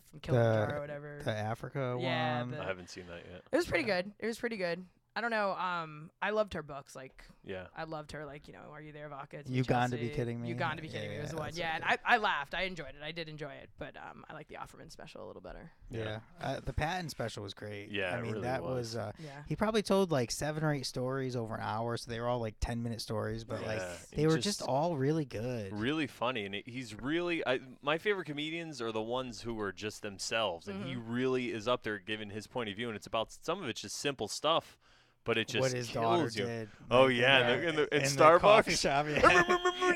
from Kilimanjaro or whatever. The Africa Yeah, one. I haven't seen that yet. It was pretty good. It was pretty good. I don't know. I loved her books. Like, Yeah. I loved her. Like, Are You There, Vodka? It's You Got to Be Chelsea. Kidding Me. You Got to Be Kidding Me was the one. that's Yeah, okay. and I laughed. I enjoyed it. I did enjoy it. But I like the Offerman special a little better. Yeah. The Patton special was great. Yeah, I it mean, really that was. Yeah. he probably told like 7 or 8 stories over an hour, so they were all like 10-minute stories, but like Yeah, they he were just all really good. really funny, and he's really my favorite comedians are the ones who are just themselves, and he really is up there giving his point of view, and it's about some of it's just simple stuff, but it just what his daughter kills you. did. Oh like, yeah, in in the Starbucks. coffee shop.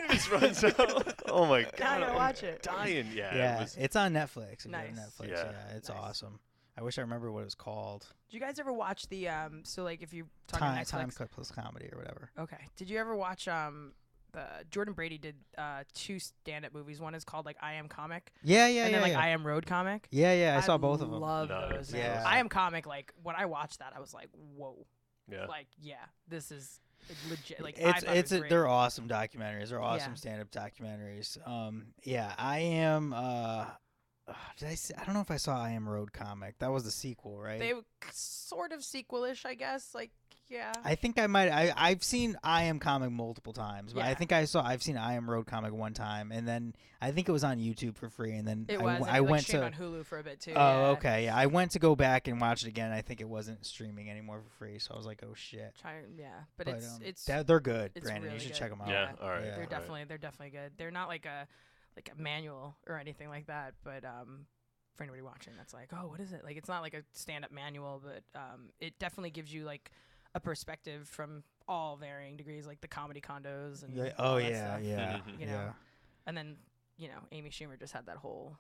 Just runs out. Oh my god! Now I gotta watch it. Dying. Yeah. Yeah, It was, it's on Netflix. If you have Nice. Netflix. Yeah. Yeah, it's Nice. awesome. I wish I remember what it was called. Did you guys ever watch the so like if you talking Netflix? Time Cut Plus Comedy or whatever. Okay. Did you ever watch Jordan Brady did 2 stand-up movies. One is called like I Am Comic, Yeah, and then like I Am Road Comic. Yeah, I saw both of them. Love No, those. yeah. Man. I Am Comic. Like when I watched that, I was like, whoa. yeah. Like this is legit. Like I thought It's it was great. they're awesome documentaries. They're awesome Yeah. stand-up documentaries. Yeah, I Am. Did I see? I don't know if I saw I Am Road Comic. That was the sequel, right? They were sort of sequelish, I guess. Like yeah. I think I might. I've seen I Am Comic multiple times, but I Yeah. think I've seen I Am Road Comic one time, and then I think it was on YouTube for free, and then It I, was. I and it, went streamed to. on Hulu for a bit too. Oh, yeah. okay. Yeah, I went to go back and watch it again. I think it wasn't streaming anymore for free, so I was like, oh shit. But it's they're good, it's Brandon. really you should good. check them out. Yeah, all right. they're Right. definitely good. They're not like a manual or anything like that, but for anybody watching that's like, oh, what is it? Like it's not like a stand-up manual, but it definitely gives you like a perspective from all varying degrees, like the comedy condos and Yeah, all oh that yeah, stuff, yeah, you know. yeah. And then Amy Schumer just had that whole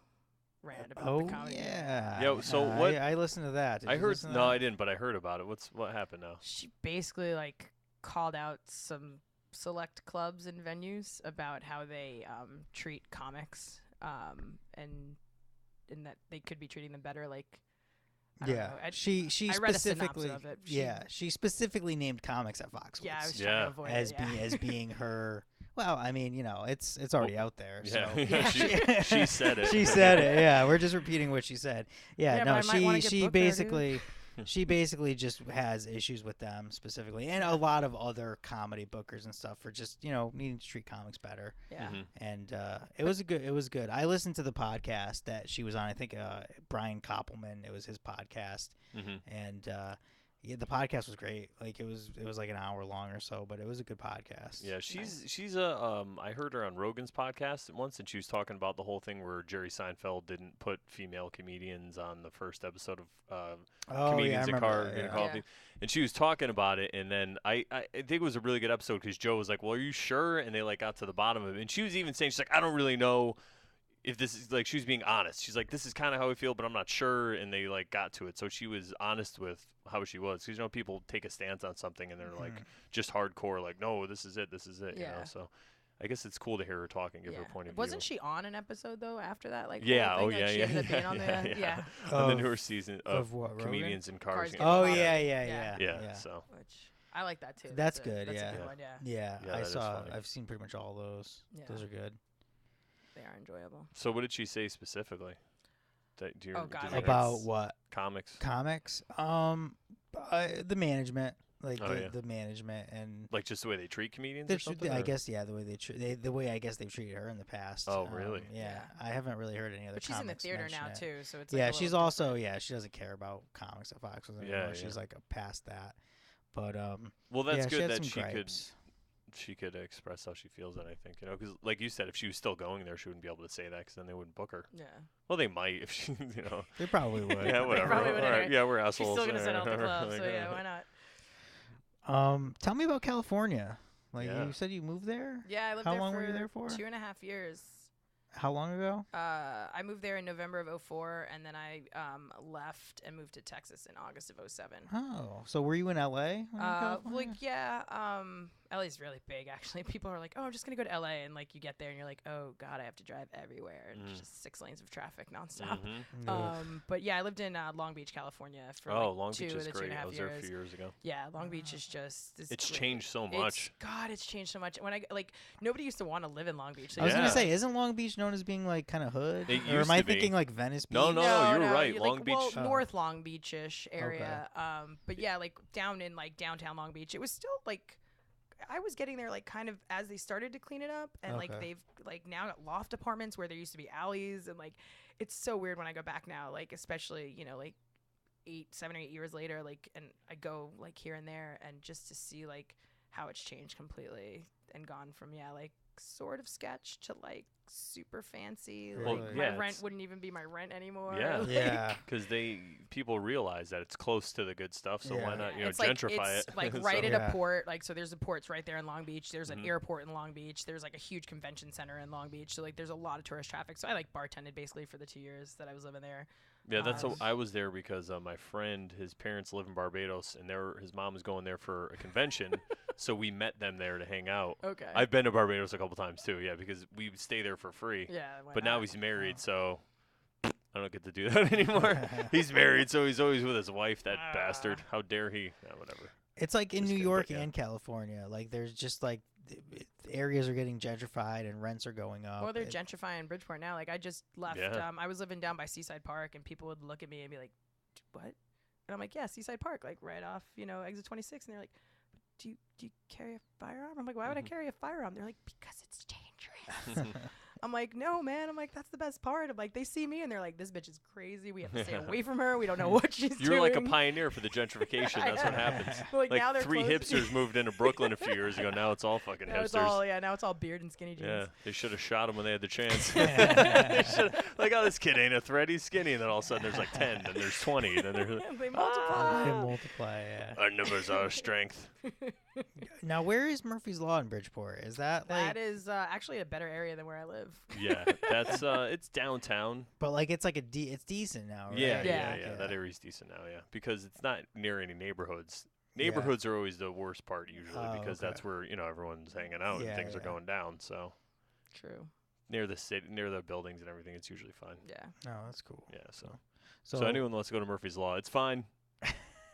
rant about Oh the comedy. yeah. Yeah, so what- I listened to that. Did I you heard. listen to No, that? I didn't, but I heard about it. What happened now? She basically like called out some select clubs and venues about how they treat comics and that they could be treating them better. Like I don't know. she I read a synopsis specifically of it. she specifically named comics at Foxwoods. Yeah, I was Yeah. trying to avoid as it. Yeah. being as being her. Well, I mean, it's already out there. Yeah, So. Yeah. she said it. She said it. Yeah, we're just repeating what she said. Yeah, Yeah, no, but I might wanna get she booked there, dude. basically she basically just has issues with them specifically, and a lot of other comedy bookers and stuff for just needing to treat comics better. Yeah. Mhm. And it was good. I listened to the podcast that she was on. I think Brian Koppelman. It was his podcast, Mhm. and yeah, the podcast was great. Like it was like an hour long or so, but it was a good podcast. Yeah, she's a I heard her on Rogan's podcast once, and she was talking about the whole thing where Jerry Seinfeld didn't put female comedians on the first episode of Comedians in Car and Coffee, and she was talking about it, and then I think it was a really good episode because Joe was like, "Well, are you sure?" And they like got to the bottom of it, and she was even saying, she's like, "I don't really know if this is," like, she was being honest. She's like, "This is kind of how I feel, but I'm not sure," and they like got to it. So she was honest with how she was, because people take a stance on something and they're like just hardcore, like, "No, this is it, you know. So I guess it's cool to hear her talk and give her point of view. Wasn't she on an episode though after that? Like Yeah. whole Oh thing? yeah. Like, she Yeah. ended up being on the, yeah. Of- On the newer season of what, Rogan? Comedians in Cars. Cars Get Get Oh Fired. yeah, Yeah. Yeah. So Which I like that too. That's good, That's yeah. a good one. Yeah. yeah. Yeah, I that is saw. funny. I've seen pretty much all those. Yeah. Those are good. They are enjoyable. So what did she say specifically? Do you, Oh, God, did you like hear? About what? Comics? Comics? The management, like Oh, yeah. the management and. Like just the way they treat comedians They or something? I or- guess the way the way I guess they've treated her in the past. Oh, really? Yeah, Yeah. I haven't really heard any other. But she's in the comics theater mention now it. too, so it's Yeah, like a she's little also different. she doesn't care about comics at Foxwoods anymore. Yeah, She's yeah. like past that. But Well, that's yeah, she good had that some she gripes. could express how she feels. And I think because like you said, if she was still going there, she wouldn't be able to say that because then they wouldn't book her. Yeah. Well, they might if she, They probably would. Yeah, whatever. probably would All right. anyway. Yeah, we're She's assholes. still gonna send out the Whatever. club, Like, so yeah, why not? Tell me about California. Like Yeah. you said, you moved there. Yeah, I lived How there long for were you there for? 2.5 years. How long ago? I moved there in November of 2004, and then I left and moved to Texas in August of 2007. Oh, so were you in LA? when you were in California? Like yeah, LA's really big, actually. People are like, oh, I'm just going to go to LA. And, like, you get there and you're like, oh, God, I have to drive everywhere. And it's just 6 lanes of traffic nonstop. But, yeah, I lived in Long Beach, California for Long two Beach of is the great. 2.5 I was there a years. few years ago. Yeah, Long Beach is just... It's great. changed so much. It's changed so much. When nobody used to want to live in Long Beach. I was going to say, isn't Long Beach known as being, like, kind of hood? It or used am I to be. thinking, like, Venice Beach? No, you were right. Long Beach. Well, North Long Beach-ish area. But, yeah, like, down in, like, downtown Long Beach, it was still, like... I was getting there like kind of as they started to clean it up, and like they've like now got loft apartments where there used to be alleys, and like it's so weird when I go back now, like especially like 7 or 8 years later, like, and I go like here and there, and just to see like how it's changed completely and gone from like sort of sketch to like super fancy. Really? Like my rent wouldn't even be my rent anymore. Yeah, like, because people realize that it's close to the good stuff, so why not it's gentrify it's it? like right at a port. Like so, there's the ports right there in Long Beach. There's an airport in Long Beach. There's like a huge convention center in Long Beach. So like there's a lot of tourist traffic. So I like bartended basically for the 2 years that I was living there. Yeah, I was there because my friend, his parents live in Barbados, and his mom was going there for a convention, so we met them there to hang out. Okay. I've been to Barbados a couple times too, because we stay there for free. Yeah. But now he's married, so I don't get to do that anymore. He's married, so he's always with his wife. That bastard! How dare he? Whatever. It's like in New York and California. Like there's just like areas are getting gentrified and rents are going up. Well, they're gentrifying Bridgeport now. Like I just left. Yeah. I was living down by Seaside Park, and people would look at me and be like, "What?" And I'm like, "Yeah, Seaside Park, like right off, exit 26." And they're like, "Do you carry a firearm?" I'm like, "Why would I carry a firearm?" They're like, "Because it's dangerous." I'm like, "No, man." I'm like, "That's the best part." I'm like, they see me and they're like, "This bitch is crazy. We have to stay away from her. We don't know what she's doing." You're like a pioneer for the gentrification. That's what happens. Like now they're 3 hipsters moved into Brooklyn a few years ago. Now it's all fucking hipsters. Now it's all beard and skinny jeans. Yeah, they should have shot him when they had the chance. Like, oh, this kid ain't a threat. He's skinny. And then all of a sudden there's like 10, then there's 20, then there's they multiply. They multiply. Yeah. Our numbers are our strength. Now, where is Murphy's Law in Bridgeport? Is that like? That is actually a better area than where I live. Yeah, that's it's downtown. But like it's like it's decent now, right? Yeah. That area's decent now, because it's not near any neighborhoods. Neighborhoods are always the worst part usually because that's where everyone's hanging out and things are going down. So true. Near the city, near the buildings and everything, it's usually fine. Yeah. Oh, that's cool. Yeah. So anyone wants to go to Murphy's Law, it's fine.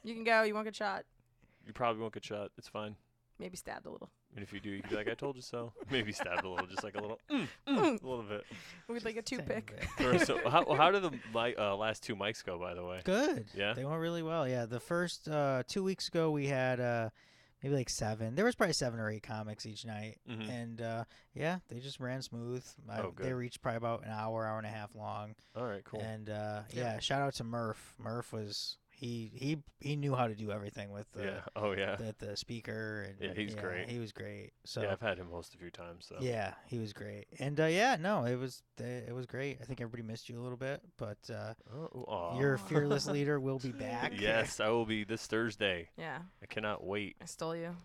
You can go. You won't get shot. You probably won't get shot. It's fine. Maybe stabbed a little. And if you do, you can be like, "I told you so." Maybe stabbed a little, just like a little, a little bit. With like a toothpick. So how did the last 2 mics go, by the way? Good. Yeah. They went really well. Yeah. The first 2 weeks ago we had maybe like 7. There was probably 7 or 8 comics each night, and they just ran smooth. They reached probably about an hour and a half long. All right, cool. And shout out to Murph. Murph was. He knew how to do everything with the speaker and he's great. He was great. So I've had him host a few times. So yeah, he was great. And it was great. I think everybody missed you a little bit, but your fearless leader will be back. Yes, I will be this Thursday. Yeah, I cannot wait. I stole you.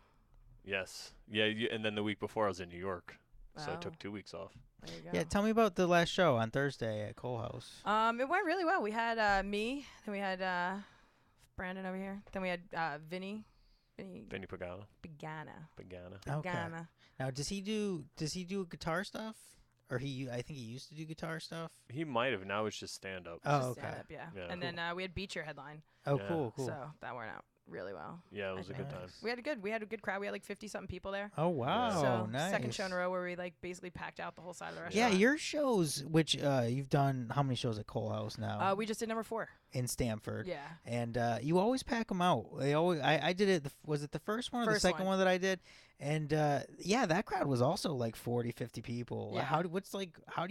Yes, and then the week before I was in New York, so I took 2 weeks off. There you go. Yeah, tell me about the last show on Thursday at Cole House. It went really well. We had me, then we had Brandon over here. Then we had Vinny Pagano. Okay. Now, does he do guitar stuff? Or I think he used to do guitar stuff. He might have. Now it's just stand up. Oh, okay. Stand-up, yeah. And then we had Beecher headline. Oh, cool. So that went out really well. Yeah, it was a good time. We had a good crowd. We had like 50-something people there. Oh, wow. So nice. Second show in a row where we like basically packed out the whole side of the restaurant. Yeah, your shows, which you've done how many shows at Cole House now? We just did number 4 in Stamford. Yeah. And you always pack them out. I did it. Was it the first one or the second one that I did? And that crowd was also like 40, 50 people. Yeah. How do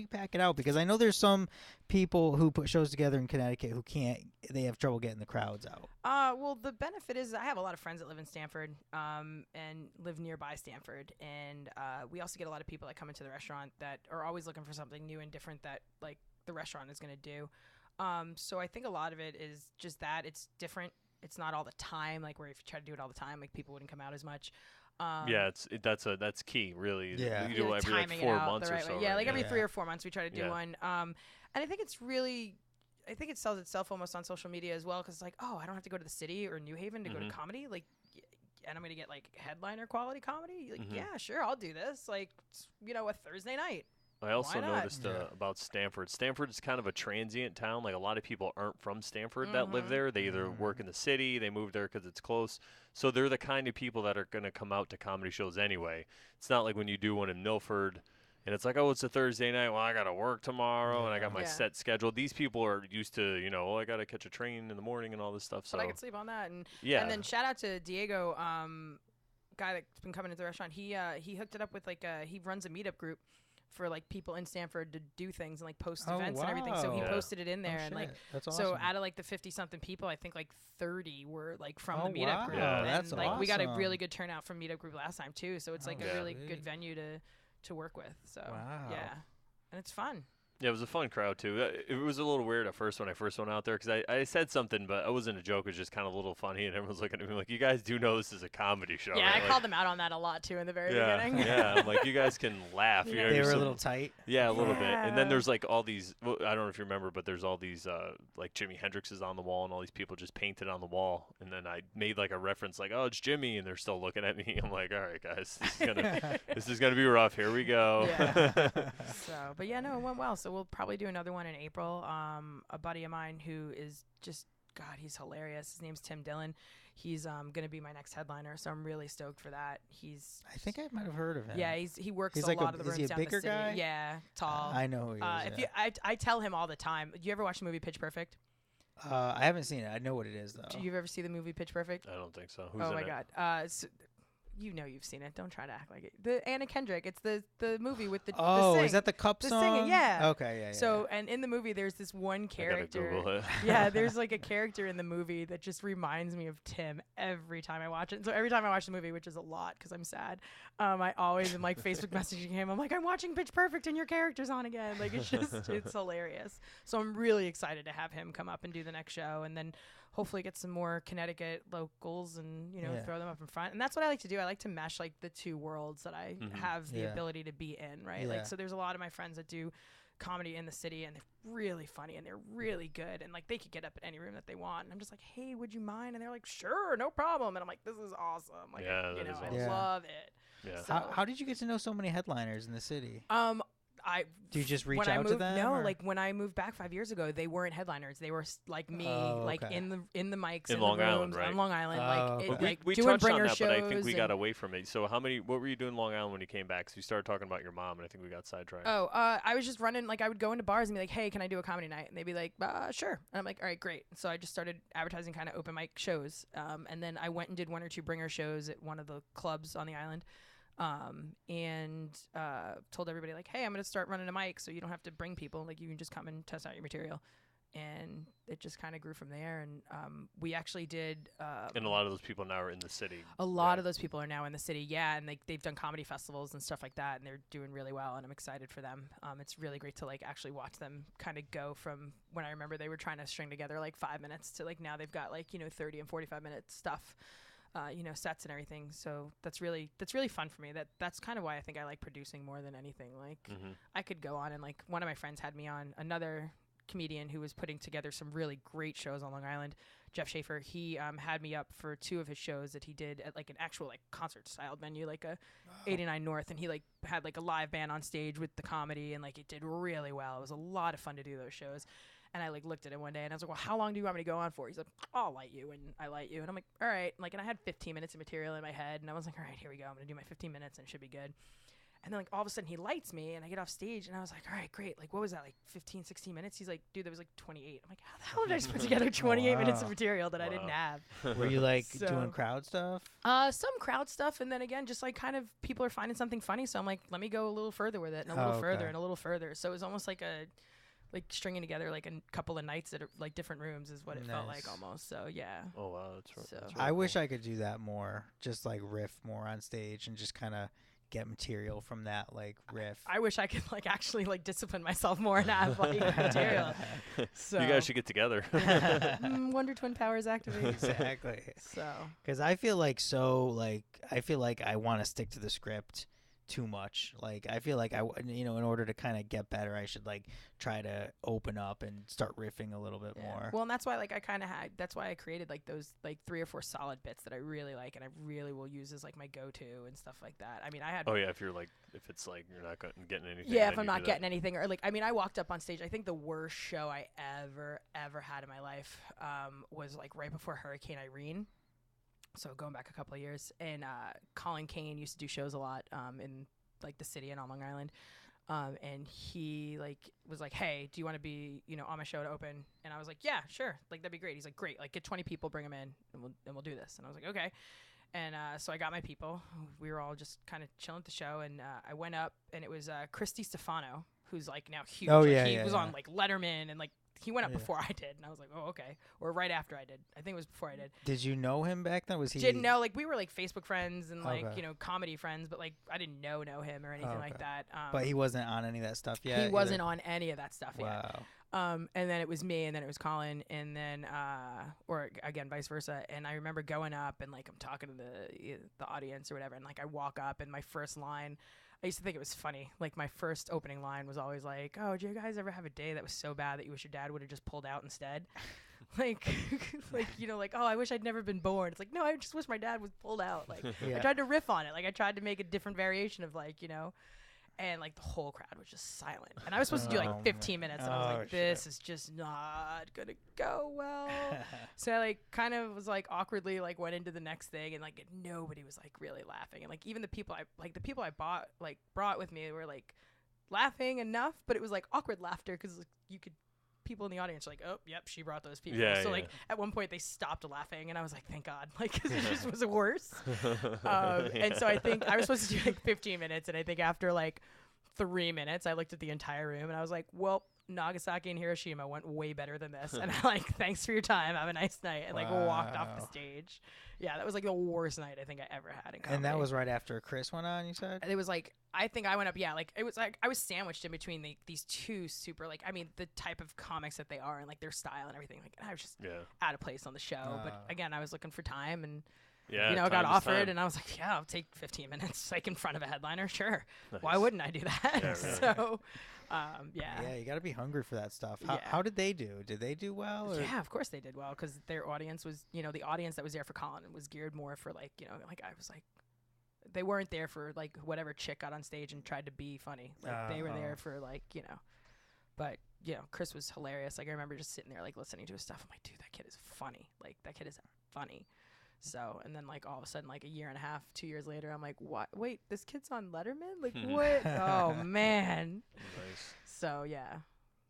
you pack it out? Because I know there's some people who put shows together in Connecticut who can't. They have trouble getting the crowds out. Well, the benefit is I have a lot of friends that live in Stamford and live nearby Stamford, and we also get a lot of people that come into the restaurant that are always looking for something new and different that like the restaurant is going to do. So I think a lot of it is just that it's different. It's not all the time, like where if you try to do it all the time, like people wouldn't come out as much. That's key, really. Yeah. You do every like 4 months or so. Yeah, like every 3 or 4 months we try to do one. And I think it sells itself almost on social media as well because it's like, oh, I don't have to go to the city or New Haven to go to comedy. Like, and I'm gonna get like headliner quality comedy. Like, Mhm. yeah, sure, I'll do this. Like, a Thursday night. I also Why not? noticed about Stanford. Stanford is kind of a transient town. Like a lot of people aren't from Stanford that live Mhm. there. They either work in the city, they move there because it's close. So they're the kind of people that are going to come out to comedy shows anyway. It's not like when you do one in Milford and it's like, oh, it's a Thursday night. Well, I got to work tomorrow and I got my Yeah. set schedule. These people are used to, oh, I got to catch a train in the morning and all this stuff. So But I could sleep on that. And yeah. And then shout out to Diego, guy that's been coming into the restaurant. He hooked it up with he runs a meetup group for like people in Stanford to do things and like post events and everything. So he Yeah. posted it in there and like that's so awesome. out of like the 50-something people, I think like 30 were like from Oh, the meetup group. wow. And That's like we got a awesome. really good turnout from meetup group last time too. So it's like Oh, a really sweet. good venue to work with. So Wow. yeah. And it's fun. Yeah, it was a fun crowd too. It was a little weird at first when I first went out there because I said something, but it wasn't a joke. It was just kind of a little funny, and everyone's looking at me like, "You guys do know this is a comedy show." Yeah, right? I Like, called them out on that a lot too in the very yeah, beginning. yeah. I'm like, you guys can laugh. You know, They there's were a some- little tight. Yeah, a little bit. And then Yeah. there's like all these. Well, I don't know if you remember, but there's all these like Jimi Hendrix is on the wall, and all these people just painted on the wall. And then I made like a reference, like, "Oh, it's Jimmy," and they're still looking at me. I'm like, "All right, guys, this is gonna be rough. Here we go." Yeah. So, but yeah, no, it went well. So we'll probably do another one in April. A buddy of mine who is just God, he's hilarious. His name's Tim Dillon. He's gonna be my next headliner, so I'm really stoked for that. I think I might have heard of him. Yeah, he works He's a like lot of the is rooms he a down bigger the city. guy? Yeah, tall. I know who he is. If you, I tell him all the time. Do you ever watch the movie Pitch Perfect? I haven't seen it. I know what it is though. Do you ever see the movie Pitch Perfect? I don't think so. Who's Oh in my it? God. You know you've seen it. Don't try to act like it. The Anna Kendrick. It's the movie with the Oh, the is that the cup the song? singing, yeah. Okay, yeah. So, and in the movie, there's this one I gotta character. Google it. Yeah, there's like a character in the movie that just reminds me of Tim every time I watch it. So every time I watch the movie, which is a lot because I'm sad, I always am like Facebook messaging him. I'm like, I'm watching Pitch Perfect and your character's on again. Like it's hilarious. So I'm really excited to have him come up and do the next show, and then hopefully get some more Connecticut locals and throw them up in front. And that's what I like to do. I like to mesh like the two worlds that I have the ability to be in, right? Yeah. Like so there's a lot of my friends that do comedy in the city and they're really funny and they're really good and like they could get up at any room that they want. And I'm just like, hey, would you mind? And they're like, sure, no problem. And I'm like, this is awesome. Like Yeah, that is I awesome. love it. Yeah. So- How did you get to know so many headliners in the city? Do you just reach when I out moved, to them? No, or- like when I moved back 5 years ago, they weren't headliners. They were like me, like okay. in the mics In in Long the rooms Island, right? on Long Island, Oh, like, okay. like we doing touched on bringer that, shows. but I think we got and- away from it. So what were you doing in Long Island when you came back? 'Cause you started talking about your mom, and I think we got sidetracked. Oh, I was just running. Like I would go into bars and be like, "Hey, can I do a comedy night?" And they'd be like, "Sure." And I'm like, "All right, great." So I just started advertising kind of open mic shows. And then I went and did 1 or 2 bringer shows at one of the clubs on the island. And told everybody like, "Hey, I'm gonna start running a mic, so you don't have to bring people. Like you can just come and test out your material." And it just kind of grew from there. And we actually did. And a lot of those people now are in the city. A lot of those people are now in the city, yeah, and they've done comedy festivals and stuff like that, and they're doing really well, and I'm excited for them. It's really great to like actually watch them kind of go from when I remember they were trying to string together like 5 minutes to like now they've got like 30 and 45-minute stuff, sets and everything. So that's really fun for me. That's kind of why I think I like producing more than anything. Like I could go on and like one of my friends had me on, another comedian who was putting together some really great shows on Long Island, Jeff Schaefer. He had me up for 2 of his shows that he did at like an actual like concert style venue, like a 89 North, and he like had like a live band on stage with the comedy, and like it did really well. It was a lot of fun to do those shows. And I like looked at him one day and I was like, well, how long do you want me to go on for? He's like, I'll light you. And I light you. And I'm like, all right. Like, and I had 15 minutes of material in my head. And I was like, all right, here we go. I'm going to do my 15 minutes and it should be good. And then like all of a sudden he lights me and I get off stage and I was like, all right, great. Like, what was that? Like 15, 16 minutes? He's like, dude, that was like 28. I'm like, how the hell did I just put together 28 minutes of Wow. material that I didn't have? Were you like So- doing crowd stuff? Some crowd stuff. And then again, just like kind of people are finding something funny. So I'm like, let me go a little further with it and a little further okay. and a little further. So it was almost like stringing together like a couple of nights at like different rooms is what it felt like Nice. almost. So yeah. Oh wow, that's right. So- That's I really wish cool. I could do that more. Just like riff more on stage and just kind of get material from that like riff. I wish I could like actually like discipline myself more and have like material. So You guys should get together. Wonder Twin powers activate. Exactly. So Because I feel like I want to stick to the script too much. Like I feel like in order to kind of get better, I should like try to open up and start riffing a little bit more. Well, and that's why like that's why I created like those like 3 or 4 solid bits that I really like and I really will use as like my go-to and stuff like that. I mean, I had. Oh yeah, if it's like you're not getting anything. Yeah, if I'm not getting anything, or like I mean, I walked up on stage. I think the worst show I ever had in my life was like right before Hurricane Irene. So going back a couple of years, and Colin Kane used to do shows a lot in like the city and on Long Island, and he like was like, "Hey, do you want to be on my show to open?" And I was like, "Yeah, sure, like that'd be great." He's like, "Great, like get 20 people, bring them in, and we'll do this." And I was like, "Okay." And so I got my people. We were all just kind of chilling at the show, and I went up, and it was Christy Stefano, who's like now huge. Oh like, yeah, he yeah, was yeah. on like Letterman and like. He went up Yeah. before I did, and I was like, "Oh, okay," or right after I did. I think it was before I did. Did you know him back then? Was he? Didn't know, like we were like Facebook friends and like Okay. comedy friends, but like I didn't know him or anything like Okay. that. But he wasn't on any of that stuff yet. he wasn't on any of that stuff yet. Wow. And then it was me, and then it was Colin, and then or again vice versa. And I remember going up and like I'm talking to the audience or whatever, and like I walk up and my first line. I used to think it was funny. Like my first opening line was always like, "Oh, do you guys ever have a day that was so bad that you wish your dad would have just pulled out instead?" like, like, "Oh, I wish I'd never been born." It's like, no, I just wish my dad was pulled out. Like, Yeah. I tried to riff on it. Like, I tried to make a different variation of like, and like the whole crowd was just silent. And I was supposed to do Oh, like 15 minutes, and I was Oh, like, "This is just not gonna go well." So I like kind of was like awkwardly like went into the next thing, and like nobody was like really laughing, and like even the people I brought with me were like laughing enough, but it was like awkward laughter because like, you could. People in the audience were like, "Oh, yep, she brought those people." Yeah, so yeah. like at one point they stopped laughing, and I was like, "Thank God," like 'cause it just was worse. And so I think I was supposed to do like 15 minutes, and I think after like 3 minutes, I looked at the entire room, and I was like, "Well, Nagasaki and Hiroshima went way better than this," and I like, "Thanks for your time, have a nice night," and like walked off the Wow. stage. Yeah, that was like the worst night I think I ever had in comedy. And that was right after Chris went on. You said. It was like I think I went up. Yeah, like it was like I was sandwiched in between these two super like I mean the type of comics that they are and like their style and everything. Like I was just out of place on the show. But again, I was looking for time and got time is offered time. and I was like, yeah, I'll take 15 minutes like in front of a headliner. Sure, Nice. why wouldn't I do that? Yeah, really. So yeah. Yeah, you got to be hungry for that stuff. Yeah. How did they do? Did they do well? Or? Yeah, of course they did well because their audience was, the audience that was there for Colin was geared more for like, like I was like, they weren't there for like whatever chick got on stage and tried to be funny. Like they were there for like, but Chris was hilarious. Like I remember just sitting there like listening to his stuff. I'm like, dude, that kid is funny. Like that kid is funny. So, and then like all of a sudden, like a year and a half, 2 years later, I'm like, what? Wait, this kid's on Letterman? Like what? Oh man. Nice. So yeah.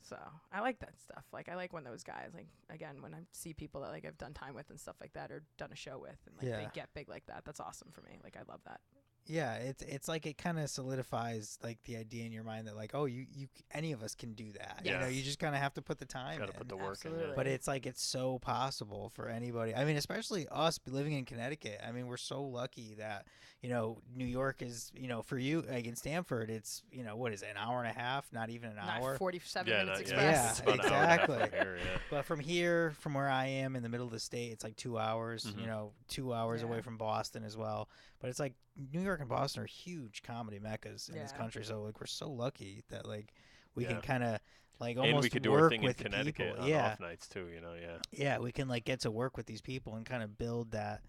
So I like that stuff. Like I like when those guys, like again, when I see people that like I've done time with and stuff like that, or done a show with, and like they get big like that. That's awesome for me. Like I love that. Yeah, it's like it kind of solidifies like the idea in your mind that like, oh, you any of us can do that. Yes. You just kind of have to put the time. Got to in. put the work in. Absolutely. Yeah. But it's like it's so possible for anybody. I mean, especially us living in Connecticut. I mean, we're so lucky that New York is for you like in Stamford. It's what is it, an hour and a half? Not even an hour. Not 47 Yeah, minutes yeah, express. it's about an hour and a half from exactly. here, yeah. But from here, from where I am in the middle of the state, it's like 2 hours. Mhm. 2 hours Yeah. away from Boston as well. But it's like New York and Boston are huge comedy meccas in this Yeah. country. So like we're so lucky that like we Yeah. can kind of like And almost we could do work our thing in with the Connecticut people. on Yeah, off nights too. Yeah. yeah, we can like get to work with these people and kind of build that.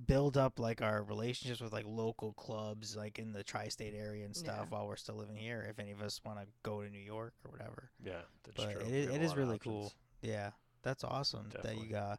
Build up like our relationships with like local clubs like in the tri-state area and stuff Yeah. while we're still living here if any of us want to go to New York or whatever. Yeah, that's But true. it We have a it is lot of really options. cool. Yeah, that's awesome that Definitely.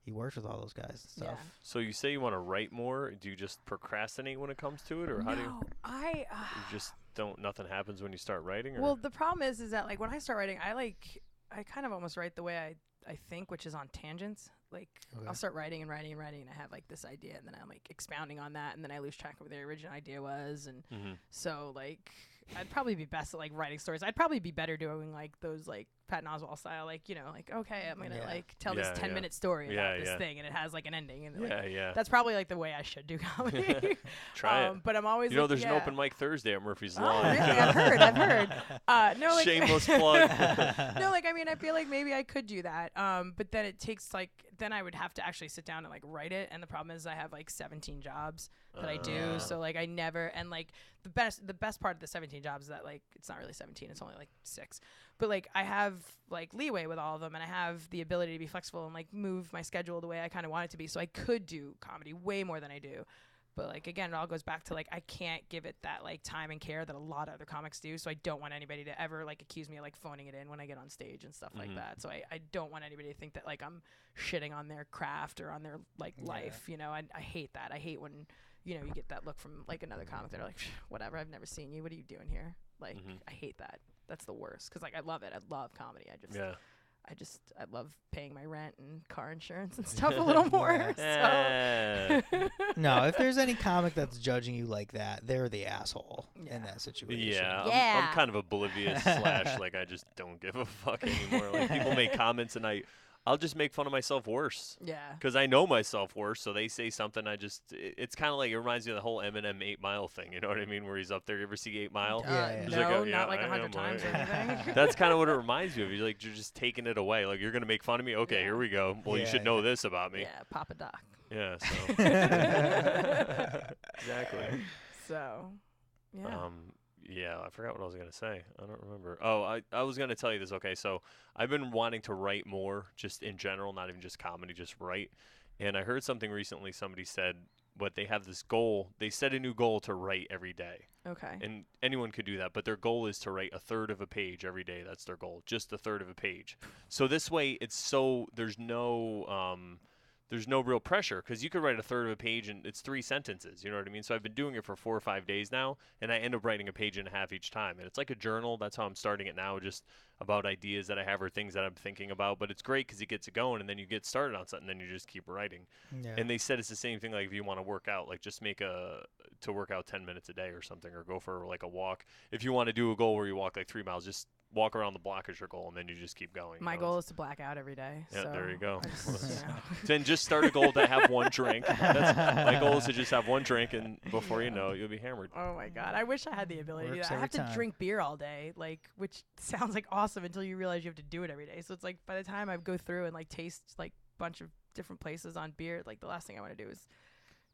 you worked with all those guys and stuff. Yeah. So you say you want to write more? Do you just procrastinate when it comes to it, or how do you? No, You just don't. Nothing happens when you start writing. Or? well, the problem is that like when I start writing, I kind of almost write the way I think, which is on tangents. Like Okay. I'll start writing, and I have like this idea, and then I'm like expounding on that, and then I lose track of what the original idea was, and Mhm. so like I'd probably be best at like writing stories. I'd probably be better doing like those like Patton Oswalt style, like, you know, like, okay, I'm gonna Yeah. like tell this 10-minute story Yeah, about this yeah. thing, and it has like an ending, and like, Yeah. that's probably like the way I should do comedy. Try it. But I'm always You know, like, there's yeah. an open mic Thursday at Murphy's Oh, Law. really? I've heard. No, like Shameless plug. no, like, I mean, I feel like maybe I could do that. But then it takes like, then I would have to actually sit down and like write it. And the problem is I have like 17 jobs that I do. So like I never, and like the best part of the 17 jobs is that like, it's not really 17, it's only like 6. But like I have like leeway with all of them, and I have the ability to be flexible and like move my schedule the way I kind of want it to be. So I could do comedy way more than I do. But like, again, it all goes back to like, I can't give it that like time and care that a lot of other comics do. So I don't want anybody to ever like accuse me of like phoning it in when I get on stage and stuff like that. So I don't want anybody to think that like I'm shitting on their craft or on their like life, you know. I hate that. I hate when, you know, you get that look from like another comic. They're like, whatever, I've never seen you. What are you doing here? Like, I hate that. That's the worst. Cause like, I love it. I love comedy. I love paying my rent and car insurance and stuff a little more. So. No, if there's any comic that's judging you like that, they're the asshole in that situation. Yeah, I'm kind of oblivious / like I just don't give a fuck anymore. Like people make comments and I'll just make fun of myself worse. Yeah. Because I know myself worse, so they say something, it's kind of like, it reminds me of the whole Eminem 8 Mile thing, you know what I mean? Where he's up there, you ever see 8 Mile? Yeah. He's No, like, not like I 100 times or anything. That's kind of what it reminds me of. You're like, you're just taking it away. Like, you're going to make fun of me? Okay, here we go. Well, you should know this about me. Yeah, Papa Doc. Yeah, so. Exactly. So, yeah. Yeah, I forgot what I was going to say. I don't remember. Oh, I was going to tell you this. Okay, so I've been wanting to write more just in general, not even just comedy, just write. And I heard something recently. Somebody said, but they have this goal. They set a new goal to write every day. Okay. And anyone could do that, but their goal is to write a third of a page every day. That's their goal, just a third of a page. So this way, there's no real pressure, because you could write a third of a page and it's 3 sentences. You know what I mean? So I've been doing it for 4 or 5 days now, and I end up writing a page and a half each time. And it's like a journal. That's how I'm starting it now, just about ideas that I have or things that I'm thinking about. But it's great because it gets it going, and then you get started on something, and then you just keep writing. Yeah. And they said it's the same thing, like if you want to work out, like just make to work out 10 minutes a day or something, or go for like a walk. If you want to do a goal where you walk like 3 miles, just walk around the block is your goal, and then you just keep going. My goal is to black out every day. Yeah, so there you go. just, Then just start a goal to have one drink. My goal is to just have one drink, and before you know it, you'll be hammered. Oh my God, I wish I had the ability to do Works that. I every have to time. drink beer all day, like, which sounds like awesome until you realize you have to do it every day. So it's like by the time I go through and like taste like a bunch of different places on beer, like the last thing I want to do is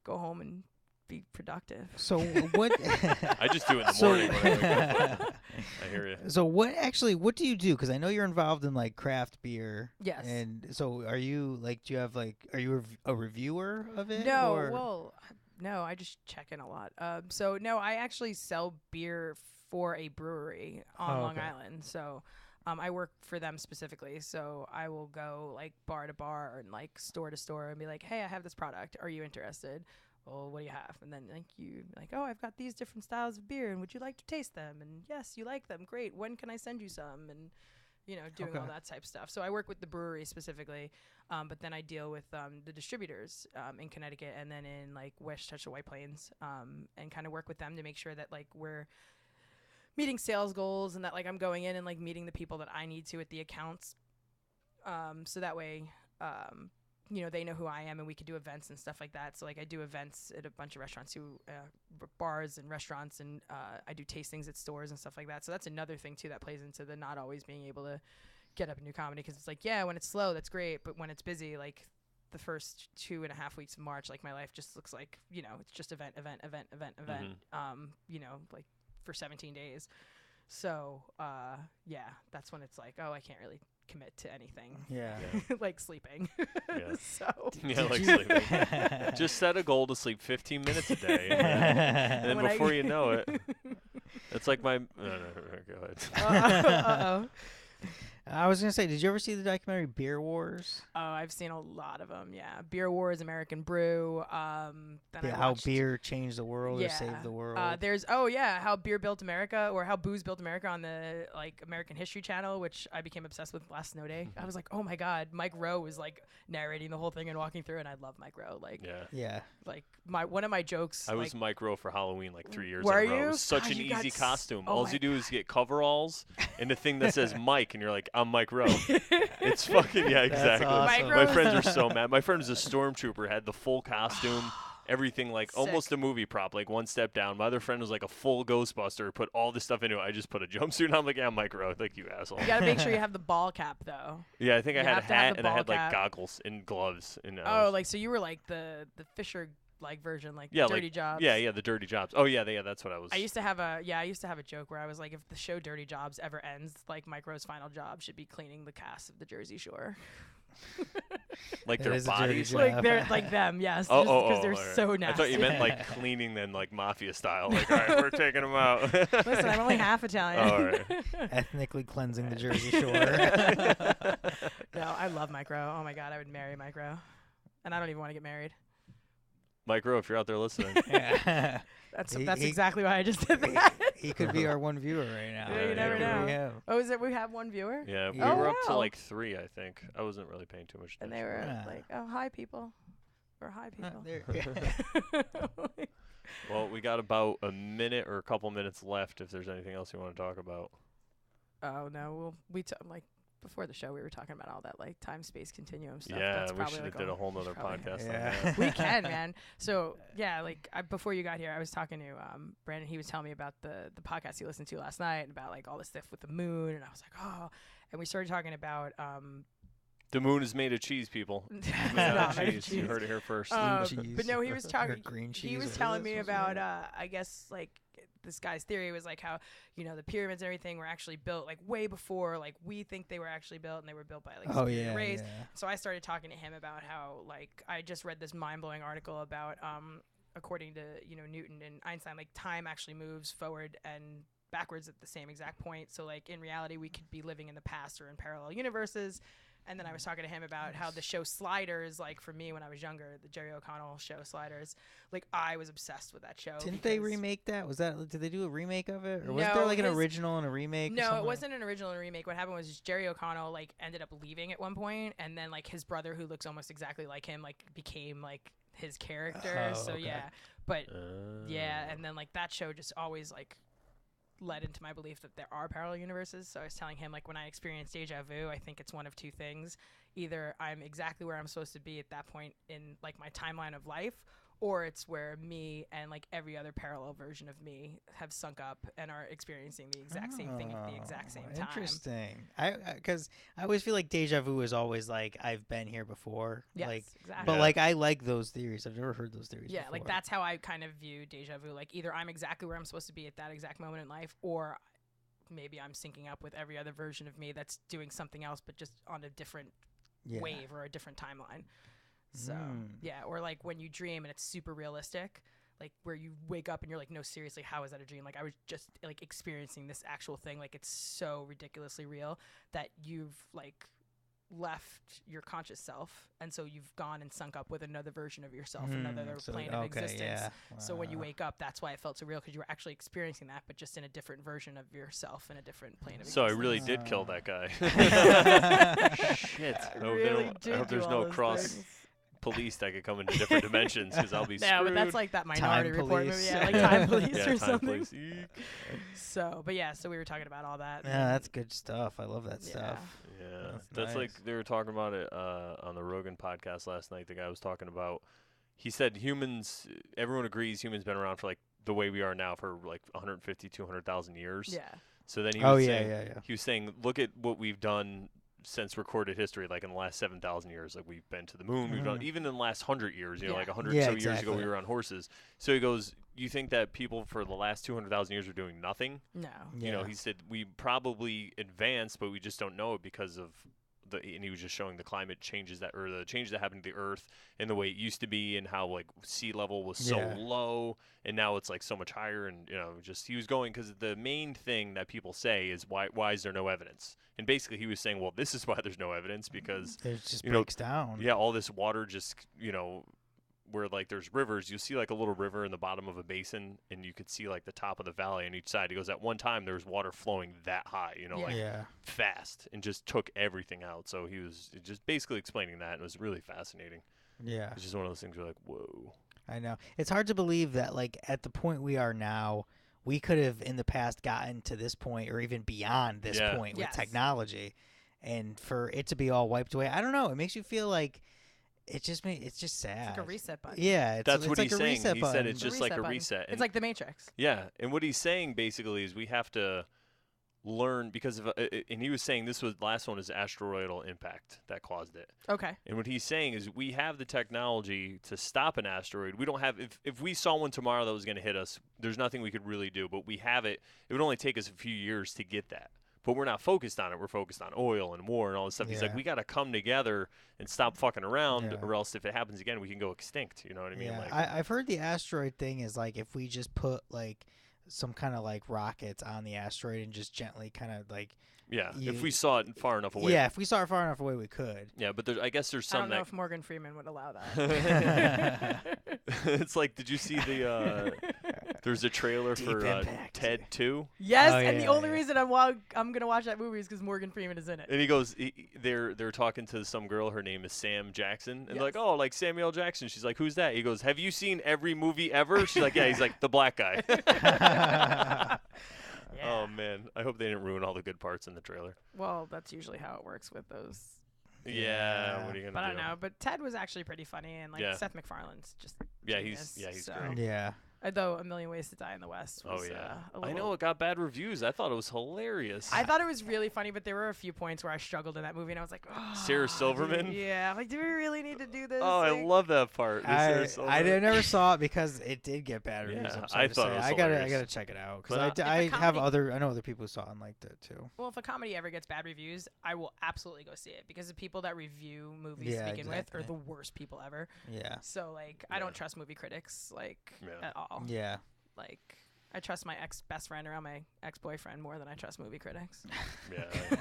go home and be productive. So what? I just do it in the morning when I wake up. I hear you. So what do you do? Because I know you're involved in like craft beer. Yes. And so are you like? Do you have like? Are you a reviewer of it? No, or? well, no, I just check in a lot. So no, I actually sell beer for a brewery on Long Island. So I work for them specifically. So I will go like bar to bar and like store to store and be like, hey, I have this product. Are you interested? Well, what do you have? And then oh, I've got these different styles of beer, and would you like to taste them? And yes, you like them. Great. When can I send you some? And doing all that type of stuff. So I work with the brewery specifically, but then I deal with the distributors in Connecticut and then in like Westchester, White Plains, and kind of work with them to make sure that like we're meeting sales goals and that like I'm going in and like meeting the people that I need to at the accounts, so that way. They know who I am, and we could do events and stuff like that. So like I do events at a bunch of restaurants, bars and restaurants, and I do tastings at stores and stuff like that. So that's another thing too that plays into the not always being able to get up and do comedy, because it's like, yeah, when it's slow, that's great, but when it's busy, like the first 2.5 weeks of March, like my life just looks like, it's just event, like for 17 days. So yeah, that's when it's like, oh, I can't really commit to anything. Yeah. Like sleeping. Yeah. So Yeah, like sleeping. Just set a goal to sleep 15 minutes a day, and then When before you know it, it's like my. No, go ahead. Uh-oh. I was gonna say, did you ever see the documentary Beer Wars? Oh, I've seen a lot of them. Yeah, Beer Wars, American Brew. Then I How watched, beer changed the world or saved the world. There's how beer built America, or how booze built America on the like American History Channel, which I became obsessed with last snow day. I was like, oh my God, Mike Rowe was like narrating the whole thing and walking through, and I love Mike Rowe. Like, yeah. Like one of my jokes. I was Mike Rowe for Halloween like 3 years Were in a row. you? It was such God, an you got easy costume. oh All my you do is get coveralls and the thing that says Mike, and you're like, I'm Mike Rowe. It's fucking, yeah, exactly. awesome. My friends are so mad. My friend was a stormtrooper, had the full costume, everything, like almost Sick. a movie prop, like one step down. My other friend was like a full Ghostbuster, put all this stuff into it. I just put a jumpsuit, and I'm like, yeah, I'm Mike Rowe. Like, you asshole. You gotta make sure you have the ball cap though. Yeah, I think I You had a have to have hat, the and I ball had like cap. goggles and gloves. And Oh, like so you were like the Fisher like version, like yeah, Dirty like, Jobs. Yeah, the Dirty Jobs. Oh yeah, that's what I was. I used to have a joke where I was like, if the show Dirty Jobs ever ends, like Mike Rowe's final job should be cleaning the cast of the Jersey Shore. Like It their is a dirty bodies. job. Like they're like them, yes. Oh, just because they're all right. so nasty. I thought you meant like cleaning them, like mafia style. Like, all right, we're taking them out. Listen, I'm only half Italian. Oh, all right. Ethnically cleansing the Jersey Shore. No, I love Mike Rowe. Oh my god, I would marry Mike Rowe. And I don't even want to get married. Mike Rowe, if you're out there listening. Yeah. That's He- that's he- exactly why I just did that. He could be our one viewer right now. Yeah, you never It could be know. him. Oh, is it we have one viewer? Yeah, we Oh, were up to wow. like 3, I think. I wasn't really paying too much And attention. they were Yeah. like, "Oh, hi people." Or hi Uh, people. there- Well, we got about a minute or a couple minutes left if there's anything else you want to talk about. Oh no, like before the show we were talking about all that like time space continuum stuff. Yeah, That's we probably should have like did a whole nother probably- podcast Yeah. on that. We can, man. So yeah, like before you got here, I was talking to Brandon. He was telling me about the podcast he listened to last night and about like all this stuff with the moon, and I was like, oh. And we started talking about The moon is made of cheese, people. it's It's made not out of made of cheese. You cheese. heard it here first. cheese. But no, he was Or talking. green cheese. He was what is telling it me supposed to be? about I guess like this guy's theory was like how the pyramids and everything were actually built like way before like we think they were actually built, and they were built by like Oh superior yeah, race. yeah. So I started talking to him about how like I just read this mind-blowing article about according to Newton and Einstein, like time actually moves forward and backwards at the same exact point. So like in reality we could be living in the past or in parallel universes. And then I was talking to him about how the show Sliders, like for me when I was younger, the Jerry O'Connell show Sliders, like I was obsessed with that show. Didn't they because- remake that? Did they do a remake of it, or was No, there like an his- original and a remake? or No, it something? wasn't an original and remake. What happened was Jerry O'Connell like ended up leaving at one point, and then like his brother, who looks almost exactly like him, like became like his character. Oh, So okay. yeah, but yeah, and then like that show just always like led into my belief that there are parallel universes. So I was telling him like when I experience deja vu, I think it's one of two things: either I'm exactly where I'm supposed to be at that point in like my timeline of life, or it's where me and like every other parallel version of me have sunk up and are experiencing the exact same thing at the exact same time. Interesting. Because I always feel like deja vu is always like I've been here before. Yes, Like, exactly. but Yeah. like I like those theories. I've never heard those theories. Yeah, before. like that's how I kind of view deja vu. Like either I'm exactly where I'm supposed to be at that exact moment in life, or maybe I'm syncing up with every other version of me that's doing something else, but just on a different Yeah. wave or a different timeline. So Mm. yeah, or like when you dream and it's super realistic, like where you wake up and you're like, no, seriously, how is that a dream? Like I was just like experiencing this actual thing. Like it's so ridiculously real that you've like left your conscious self, and so you've gone and sunk up with another version of yourself, another So, plane of okay, existence. yeah. So when you Wow. wake up, that's why it felt so real, because you were actually experiencing that, but just in a different version of yourself in a different plane of So I existence. really did kill that guy. Shit. I hope, Really I did hope do there's all no those cross things. police that could come into different dimensions because I'll be No, screwed. but that's like that Minority Time Report Police. movie, yeah, like Time Police yeah, or time something. police. Eek. So, but yeah, so we were talking about all that. Yeah, that's good stuff. I love that stuff. Yeah, That's that's like nice. they were talking about it on the Rogan podcast last night. The guy was talking about. He said humans. Everyone agrees humans been around for like the way we are now for like 150, 200,000 years. Yeah. So then he Oh was yeah, saying, yeah. he was saying, look at what we've done since recorded history, like in the last 7,000 years. Like we've been to the moon. We've done Mhm. even in the last 100 years. You know, Yeah. like 100 Yeah, so years ago exactly. we were on horses. So he goes, you think that people for the last 200,000 years are doing nothing? No. You know, Yeah. he said we probably advanced, but we just don't know it because of and he was just showing the climate changes that, or the changes that happened to the Earth and the way it used to be, and how like sea level was so Yeah. low, and now it's like so much higher, and just he was going because the main thing that people say is why is there no evidence, and basically he was saying, well, this is why there's no evidence because It just you know, breaks down. yeah, all this water just where like there's rivers, you see like a little river in the bottom of a basin, and you could see like the top of the valley on each side. He goes, at one time there was water flowing that high, like Yeah. fast, and just took everything out. So he was just basically explaining that, and it was really fascinating. Yeah. It's just one of those things where like, whoa. I know. It's hard to believe that, like, at the point we are now, we could have in the past gotten to this point or even beyond this Yeah. point with Yes. technology. and for it to be all wiped away, I don't know. It makes you feel like it's just sad. It's like a reset button. Yeah, That's it's what like he's a saying. reset He button. said it's just like a button. reset. It's And like the Matrix. yeah, and what he's saying basically is we have to learn because of and he was saying this was last one is asteroidal impact that caused it. Okay. And what he's saying is we have the technology to stop an asteroid. We don't have if we saw one tomorrow that was going to hit us, there's nothing we could really do, but we have it. It would only take us a few years to get that. But we're not focused on it. We're focused on oil and war and all this stuff. He's like, Yeah. we got to come together and stop fucking around, Yeah. or else if it happens again, we can go extinct. You know what I mean? Yeah, Like, I've heard the asteroid thing is like if we just put like some kind of like rockets on the asteroid and just gently kind of like yeah, you- if we saw it far enough away. yeah, if we saw it far enough away, we could. Yeah, but I guess there's I some don't know that if Morgan Freeman would allow that. it's like, did you see the? There's a trailer Deep for Impact. Ted 2, Yes, Oh, and the yeah, only yeah. reason I'm gonna watch that movie is because Morgan Freeman is in it. and he goes, they're talking to some girl. Her name is Sam Jackson, and they're like, Yes. oh, like Samuel Jackson. She's like, who's that? He goes, have you seen every movie ever? She's like, yeah. He's like the black guy. Yeah. Oh man, I hope they didn't ruin all the good parts in the trailer. Well, that's usually how it works with those. Yeah, what are you gonna But do? I don't know. But Ted was actually pretty funny, and like Yeah. Seth MacFarlane's just Yeah, genius, he's so. great. Yeah. Although A Million Ways to Die in the West was, Oh yeah, a I little- know it got bad reviews. I thought it was hilarious. I thought it was really funny, but there were a few points where I struggled in that movie, and I was like, oh, Sarah Silverman? Yeah, I'm like, do we really need to do this? Oh, I Like, love that part. The Sarah I Silverman. never saw it because it did get bad reviews. Yeah, I'm sorry I to thought say. it was I hilarious. gotta check it out But because If a I have comedy- I know other people who saw it and liked it too. Well, if a comedy ever gets bad reviews, I will absolutely go see it because the people that review movies Yeah, to begin with exactly. are the worst people ever. Yeah. So like, I Yeah. don't trust movie critics like Yeah. at all. Yeah. Like, I trust my ex-best friend around my ex-boyfriend more than I trust movie critics. Yeah.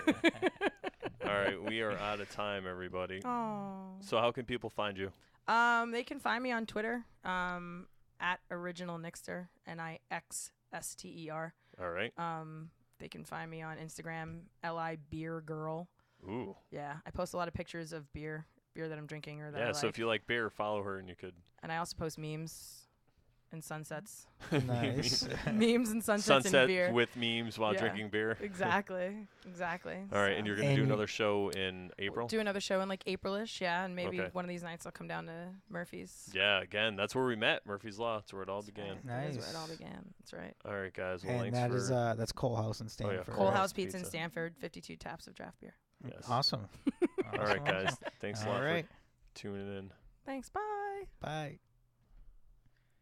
All right, we are out of time, everybody. Oh. So how can people find you? They can find me on Twitter, at Original Nixter, Nixster. All right. They can find me on Instagram, Li Beer Girl. Ooh. Yeah, I post a lot of pictures of beer that I'm drinking or that I Yeah. like. So if you like beer, follow her, and you could. And I also post memes and sunsets. Nice. Memes and sunsets Sunset and beer. with memes while Yeah. drinking beer. Exactly. All right, and you're gonna do And- another show in April. Do another show in like Aprilish, yeah, and maybe Okay. one of these nights I'll come down to Murphy's. Yeah, again, that's where we met. Murphy's Law. That's where it all That's began. right. That is where it all Nice. began. That's right. All right, guys. Well, And thanks that for. is that's Cole House in Oh, yeah, Stanford. Cole Right. House Pizza in Pizza. Stanford, 52 taps of draft beer. Yes. Awesome. All right, guys. Thanks a All lot right. for tuning in. Thanks. Bye. Bye.